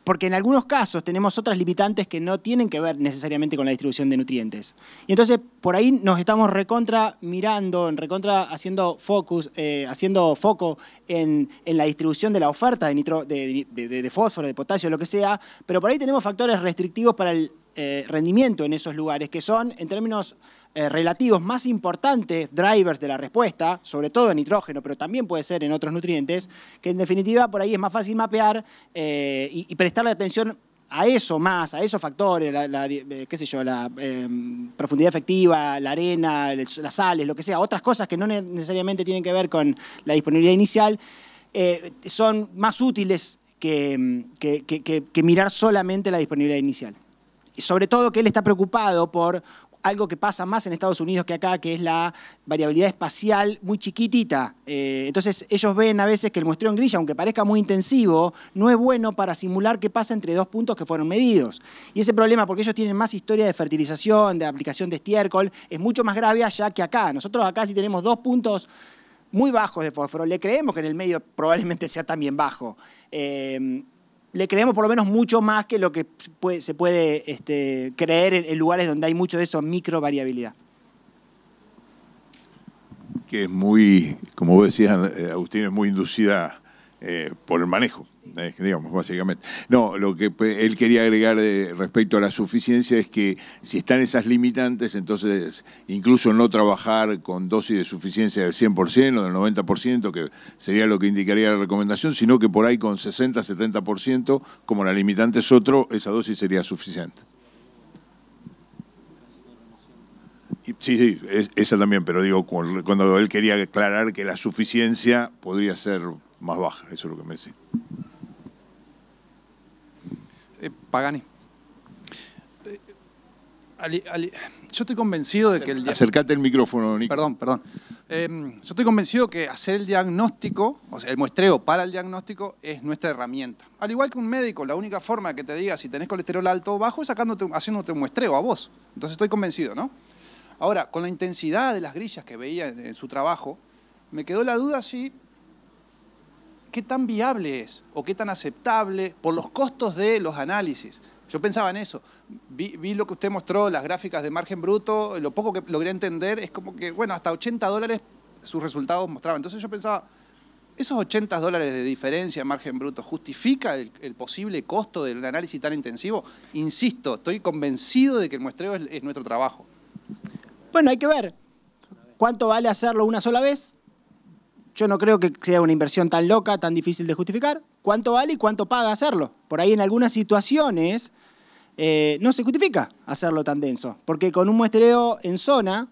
porque en algunos casos tenemos otras limitantes que no tienen que ver necesariamente con la distribución de nutrientes. Y entonces por ahí nos estamos haciendo foco en la distribución de la oferta de fósforo, de potasio, lo que sea, pero por ahí tenemos factores restrictivos para el rendimiento en esos lugares, que son, en términos relativos más importantes, drivers de la respuesta, sobre todo en nitrógeno, pero también puede ser en otros nutrientes, que en definitiva por ahí es más fácil mapear y prestarle atención a eso más, a esos factores, qué sé yo, la profundidad efectiva, la arena, las sales, lo que sea, otras cosas que no necesariamente tienen que ver con la disponibilidad inicial, son más útiles que mirar solamente la disponibilidad inicial. Y sobre todo que él está preocupado por algo que pasa más en Estados Unidos que acá, que es la variabilidad espacial muy chiquitita. Entonces ellos ven a veces que el muestreo en grilla, aunque parezca muy intensivo, no es bueno para simular qué pasa entre dos puntos que fueron medidos. Y ese problema, porque ellos tienen más historia de fertilización, de aplicación de estiércol, es mucho más grave allá que acá. Nosotros acá sí tenemos 2 puntos muy bajos de fósforo. Le creemos que en el medio probablemente sea también bajo. Le creemos por lo menos mucho más que lo que se puede creer en lugares donde hay mucho de eso, micro variabilidad. Que es muy, como vos decías, Agustín, es muy inducida por el manejo, digamos, básicamente. No, lo que él quería agregar respecto a la suficiencia es que si están esas limitantes, entonces incluso no trabajar con dosis de suficiencia del 100% o del 90%, que sería lo que indicaría la recomendación, sino que por ahí con 60-70%, como la limitante es otro, esa dosis sería suficiente. Sí, esa también, pero digo, cuando él quería aclarar que la suficiencia podría ser más baja, eso es lo que me decía. Pagani. Yo estoy convencido de que el... Acércate el micrófono, Nico. Perdón. Yo estoy convencido que hacer el diagnóstico, o sea, el muestreo para el diagnóstico es nuestra herramienta. Al igual que un médico, la única forma que te diga si tenés colesterol alto o bajo es haciéndote un muestreo a vos. Entonces estoy convencido, ¿no? Ahora, con la intensidad de las grillas que veía en su trabajo, me quedó la duda si qué tan viable es o qué tan aceptable por los costos de los análisis. Yo pensaba en eso. Vi lo que usted mostró, las gráficas de margen bruto, lo poco que logré entender es como que, bueno, hasta $80 sus resultados mostraban. Entonces yo pensaba, ¿esos $80 de diferencia en margen bruto justifica el posible costo del análisis tan intensivo? Insisto, estoy convencido de que el muestreo es nuestro trabajo. Bueno, hay que ver cuánto vale hacerlo una sola vez. Yo no creo que sea una inversión tan loca, tan difícil de justificar. ¿Cuánto vale y cuánto paga hacerlo? Por ahí en algunas situaciones no se justifica hacerlo tan denso, porque con un muestreo en zona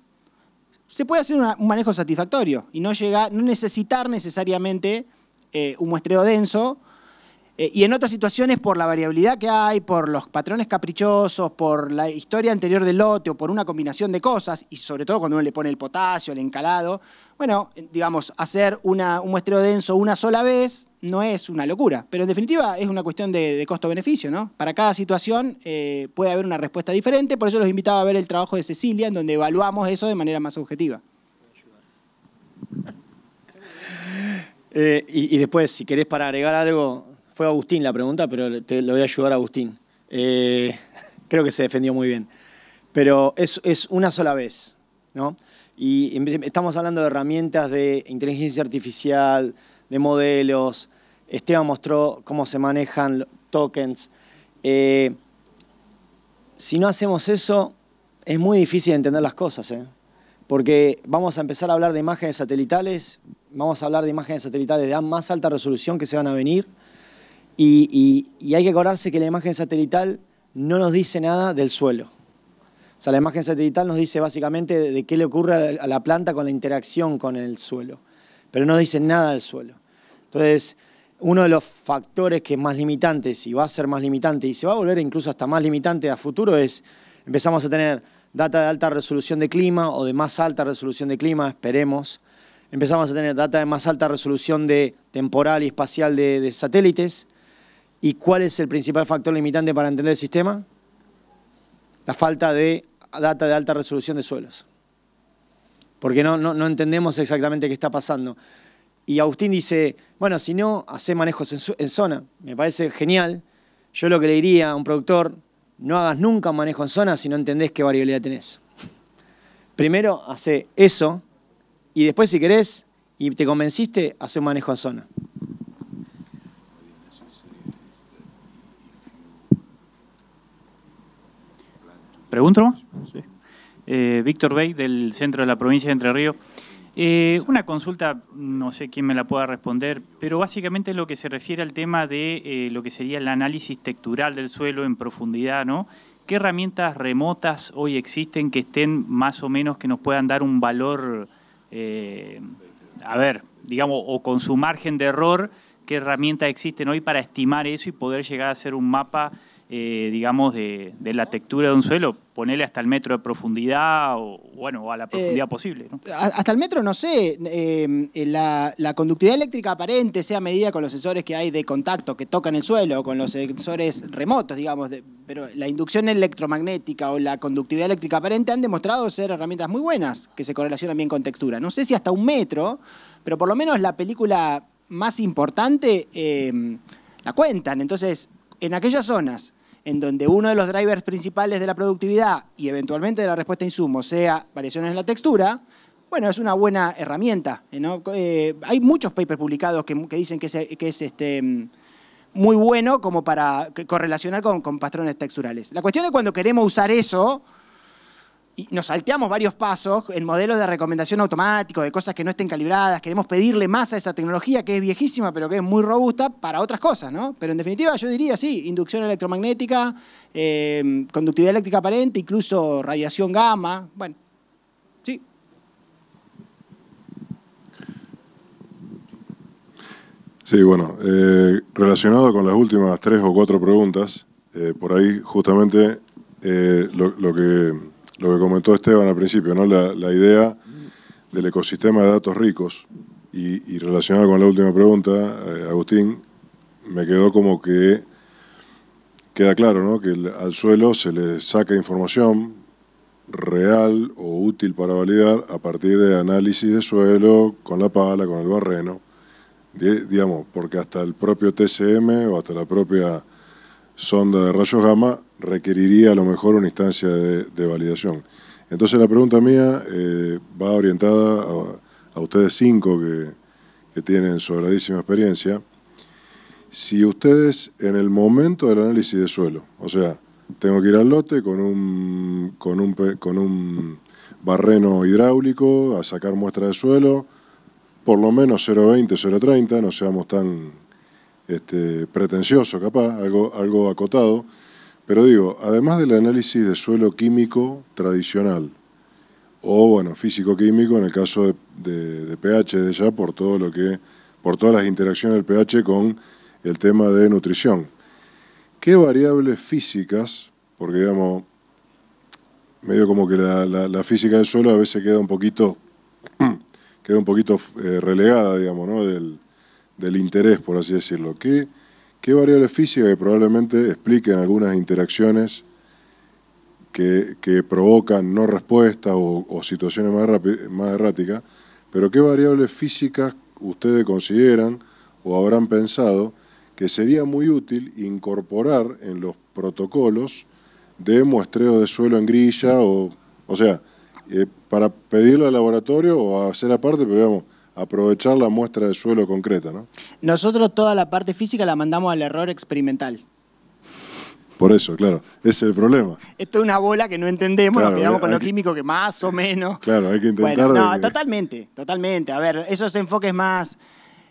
se puede hacer un manejo satisfactorio y no necesitar necesariamente un muestreo denso. Y en otras situaciones, por la variabilidad que hay, por los patrones caprichosos, por la historia anterior del lote o por una combinación de cosas, y sobre todo cuando uno le pone el potasio, el encalado, bueno, digamos, hacer un muestreo denso una sola vez no es una locura, pero en definitiva es una cuestión de costo-beneficio, ¿no? Para cada situación puede haber una respuesta diferente, por eso los invitaba a ver el trabajo de Cecilia, en donde evaluamos eso de manera más objetiva. Y después, si querés para agregar algo... Fue Agustín la pregunta, pero lo voy a ayudar a Agustín. Creo que se defendió muy bien. Pero es una sola vez, ¿no? Y estamos hablando de herramientas de inteligencia artificial, de modelos. Esteban mostró cómo se manejan tokens. Si no hacemos eso, es muy difícil entender las cosas, porque vamos a empezar a hablar de imágenes satelitales, vamos a hablar de imágenes satelitales de más alta resolución que se van a venir. Y hay que acordarse que la imagen satelital no nos dice nada del suelo. O sea, la imagen satelital nos dice básicamente de qué le ocurre a la planta con la interacción con el suelo, pero no dice nada del suelo. Entonces, uno de los factores que es más limitante, y va a ser más limitante, y se va a volver incluso hasta más limitante a futuro, es empezamos a tener data de alta resolución de clima o de más alta resolución de clima, esperemos. Empezamos a tener data de más alta resolución de temporal y espacial de satélites. ¿Y cuál es el principal factor limitante para entender el sistema? La falta de data de alta resolución de suelos. Porque no entendemos exactamente qué está pasando. Y Agustín dice, bueno, si no, hace manejos en zona. Me parece genial. Yo lo que le diría a un productor, no hagas nunca un manejo en zona si no entendés qué variabilidad tenés. Primero, hace eso, y después si querés y te convenciste, hace un manejo en zona. ¿Pregunto más? Sí. Víctor Bey, del centro de la provincia de Entre Ríos. Una consulta, no sé quién me la pueda responder, pero básicamente lo que se refiere al tema de lo que sería el análisis textural del suelo en profundidad, ¿no? ¿Qué herramientas remotas hoy existen que estén más o menos que nos puedan dar un valor, digamos, o con su margen de error, qué herramientas existen hoy para estimar eso y poder llegar a hacer un mapa, digamos, de la textura de un suelo, ponerle hasta el metro de profundidad o a la profundidad posible, ¿no? Hasta el metro, no sé, la conductividad eléctrica aparente sea medida con los sensores que hay de contacto que tocan el suelo, o con los sensores remotos, digamos, pero la inducción electromagnética o la conductividad eléctrica aparente han demostrado ser herramientas muy buenas que se correlacionan bien con textura. No sé si hasta un metro, pero por lo menos la película más importante la cuentan. Entonces, en aquellas zonas en donde uno de los drivers principales de la productividad y eventualmente de la respuesta a insumos sea variaciones en la textura, bueno, es una buena herramienta, ¿no? Hay muchos papers publicados que dicen que es muy bueno como para correlacionar con patrones texturales. La cuestión es cuando queremos usar eso y nos salteamos varios pasos en modelos de recomendación automático, de cosas que no estén calibradas, queremos pedirle más a esa tecnología que es viejísima pero que es muy robusta para otras cosas, ¿no? Pero en definitiva yo diría sí, inducción electromagnética, conductividad eléctrica aparente, incluso radiación gamma, bueno, sí. Sí, bueno, relacionado con las últimas 3 o 4 preguntas, por ahí justamente lo que comentó Esteban al principio, ¿no? La idea del ecosistema de datos ricos y relacionado con la última pregunta, Agustín, me quedó como que queda claro, ¿no? Que al suelo se le saca información real o útil para validar a partir de análisis de suelo con la pala, con el barreno, digamos, porque hasta el propio TCM o hasta la propia sonda de rayos gamma requeriría a lo mejor una instancia de validación. Entonces la pregunta mía va orientada a ustedes 5 que tienen sobradísima experiencia. Si ustedes en el momento del análisis de suelo, o sea, tengo que ir al lote con un barreno hidráulico a sacar muestra de suelo, por lo menos 0,20, 0,30, no seamos tan pretencioso capaz, algo acotado, pero digo, además del análisis de suelo químico tradicional, o bueno, físico-químico en el caso de pH de ya, por todas las interacciones del pH con el tema de nutrición. ¿Qué variables físicas, porque digamos, medio como que la física del suelo a veces queda un poquito relegada, digamos, ¿no? del interés, por así decirlo. ¿Qué variables físicas que probablemente expliquen algunas interacciones que provocan no respuesta o situaciones más erráticas, pero qué variables físicas ustedes consideran o habrán pensado que sería muy útil incorporar en los protocolos de muestreo de suelo en grilla, o sea, para pedirlo al laboratorio o hacer aparte, pero digamos, aprovechar la muestra de suelo concreta, ¿no? Nosotros toda la parte física la mandamos al error experimental. Por eso, claro, ese es el problema. Esto es una bola que no entendemos, claro, nos quedamos con lo químico que más o menos... Claro, hay que intentar... Bueno, no, totalmente. A ver, esos enfoques más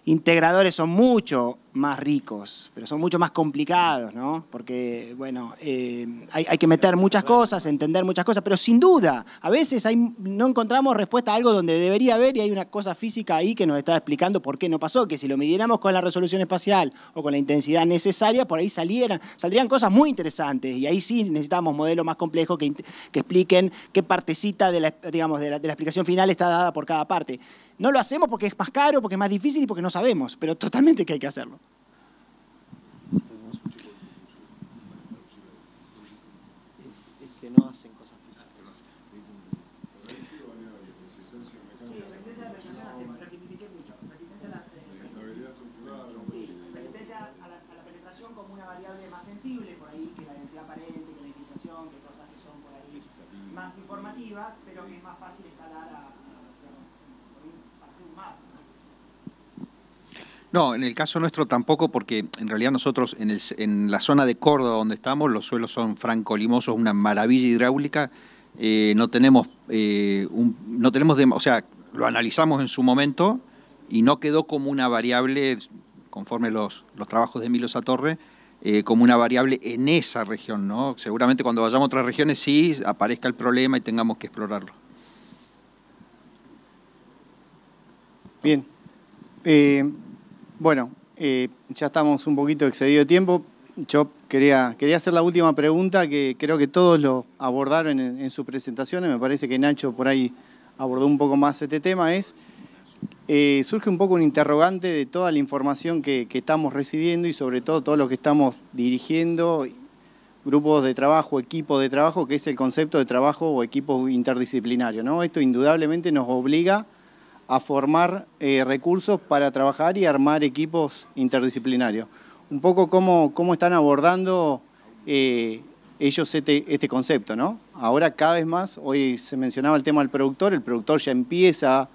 integradores son mucho más ricos, pero son mucho más complicados, ¿no? Porque, bueno, hay que meter muchas cosas, entender muchas cosas, pero sin duda, a veces no encontramos respuesta a algo donde debería haber y hay una cosa física ahí que nos está explicando por qué no pasó, que si lo midiéramos con la resolución espacial o con la intensidad necesaria, por ahí saldrían cosas muy interesantes y ahí sí necesitamos modelos más complejos que expliquen qué partecita de la explicación final está dada por cada parte. No lo hacemos porque es más caro, porque es más difícil y porque no sabemos, pero totalmente que hay que hacerlo. Es que no hacen cosas físicas. Sí, resistencia de reacción hacemos, lo simplifiqué mucho. Resistencia a la penetración como una variable más sensible, por ahí que la densidad aparente, que la infiltración, que cosas que son por ahí más informativas, pero que es más fácil escalar para hacer un mapa. No, en el caso nuestro tampoco, porque en realidad nosotros en la zona de Córdoba donde estamos, los suelos son francolimosos, una maravilla hidráulica, no tenemos, o sea, lo analizamos en su momento y no quedó como una variable, conforme los trabajos de Emilio Satorre, como una variable en esa región, ¿no? Seguramente cuando vayamos a otras regiones sí aparezca el problema y tengamos que explorarlo. Bien. Bueno, ya estamos un poquito excedido de tiempo. Yo quería hacer la última pregunta que creo que todos lo abordaron en sus presentaciones. Me parece que Nacho por ahí abordó un poco más este tema. Surge un poco un interrogante de toda la información que estamos recibiendo y sobre todo lo que estamos dirigiendo, grupos de trabajo, equipos de trabajo, que es el concepto de trabajo o equipo interdisciplinario, ¿no? Esto indudablemente nos obliga a formar recursos para trabajar y armar equipos interdisciplinarios. Un poco cómo están abordando ellos este concepto, ¿no? Ahora cada vez más, hoy se mencionaba el tema del productor, el productor ya empieza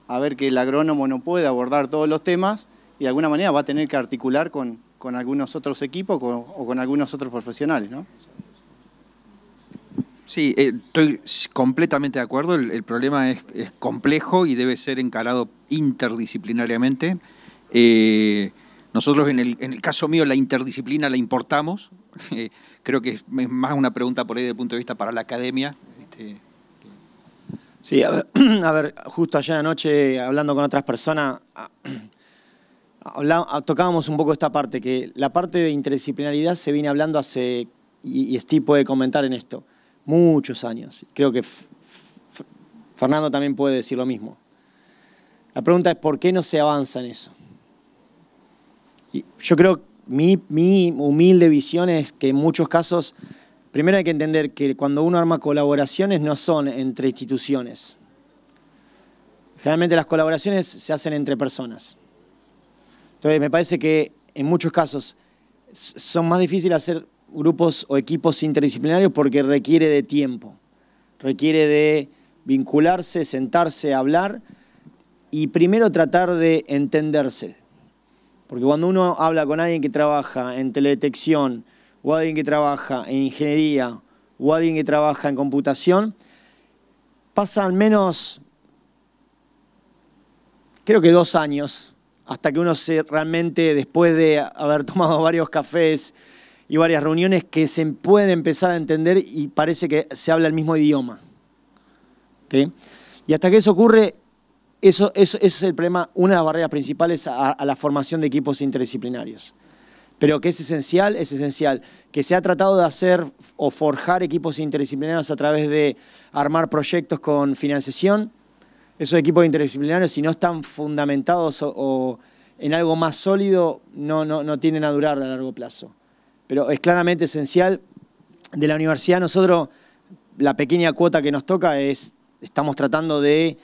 a ver que el agrónomo no puede abordar todos los temas y de alguna manera va a tener que articular con algunos otros equipos o con algunos otros profesionales, ¿no? Sí, estoy completamente de acuerdo. El problema es complejo y debe ser encarado interdisciplinariamente. Nosotros en el caso mío la interdisciplina la importamos. Creo que es más una pregunta por ahí desde el punto de vista para la academia. Sí, a ver, justo ayer anoche hablando con otras personas, tocábamos un poco esta parte, que la parte de interdisciplinaridad se viene hablando hace, y Steve puede comentar en esto, muchos años. Creo que Fernando también puede decir lo mismo. La pregunta es ¿por qué no se avanza en eso? Y yo creo, mi humilde visión es que en muchos casos, primero hay que entender que cuando uno arma colaboraciones no son entre instituciones. Generalmente las colaboraciones se hacen entre personas. Entonces me parece que en muchos casos son más difíciles hacer grupos o equipos interdisciplinarios porque requiere de tiempo, requiere de vincularse, sentarse, hablar y primero tratar de entenderse. Porque cuando uno habla con alguien que trabaja en teledetección o alguien que trabaja en ingeniería o alguien que trabaja en computación, pasa al menos, creo que 2 años, hasta que uno realmente, después de haber tomado varios cafés y varias reuniones, que se pueden empezar a entender y parece que se habla el mismo idioma. ¿Okay? Y hasta que eso ocurre, eso es el problema, una de las barreras principales a la formación de equipos interdisciplinarios. Pero que es esencial que se ha tratado de hacer o forjar equipos interdisciplinarios a través de armar proyectos con financiación. Esos equipos interdisciplinarios, si no están fundamentados o en algo más sólido, no tienden a durar a largo plazo. Pero es claramente esencial. De la universidad nosotros, la pequeña cuota que nos toca es, estamos tratando de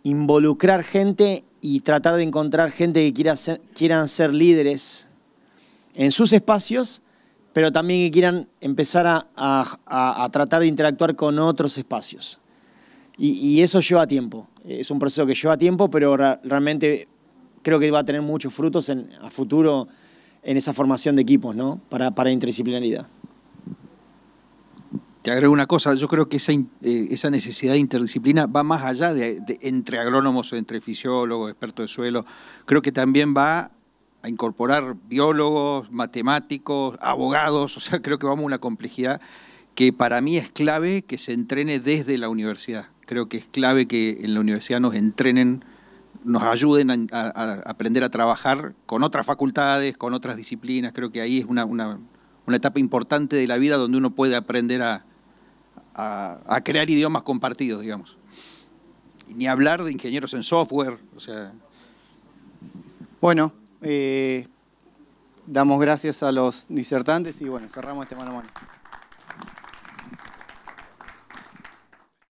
involucrar gente y tratar de encontrar gente que quieran ser líderes en sus espacios, pero también que quieran empezar a tratar de interactuar con otros espacios. Y eso lleva tiempo. Es un proceso que lleva tiempo, pero realmente creo que va a tener muchos frutos a futuro en esa formación de equipos, ¿no? Para interdisciplinaridad. Te agrego una cosa, yo creo que esa necesidad de interdisciplina va más allá de entre agrónomos, entre fisiólogos, expertos de suelo. Creo que también va a incorporar biólogos, matemáticos, abogados. O sea, creo que vamos a una complejidad que para mí es clave que se entrene desde la universidad. Creo que es clave que en la universidad nos entrenen, nos ayuden a aprender a trabajar con otras facultades, con otras disciplinas. Creo que ahí es una etapa importante de la vida donde uno puede aprender a crear idiomas compartidos, digamos. Y ni hablar de ingenieros en software, o sea. Bueno, damos gracias a los disertantes y bueno, cerramos este mano a mano.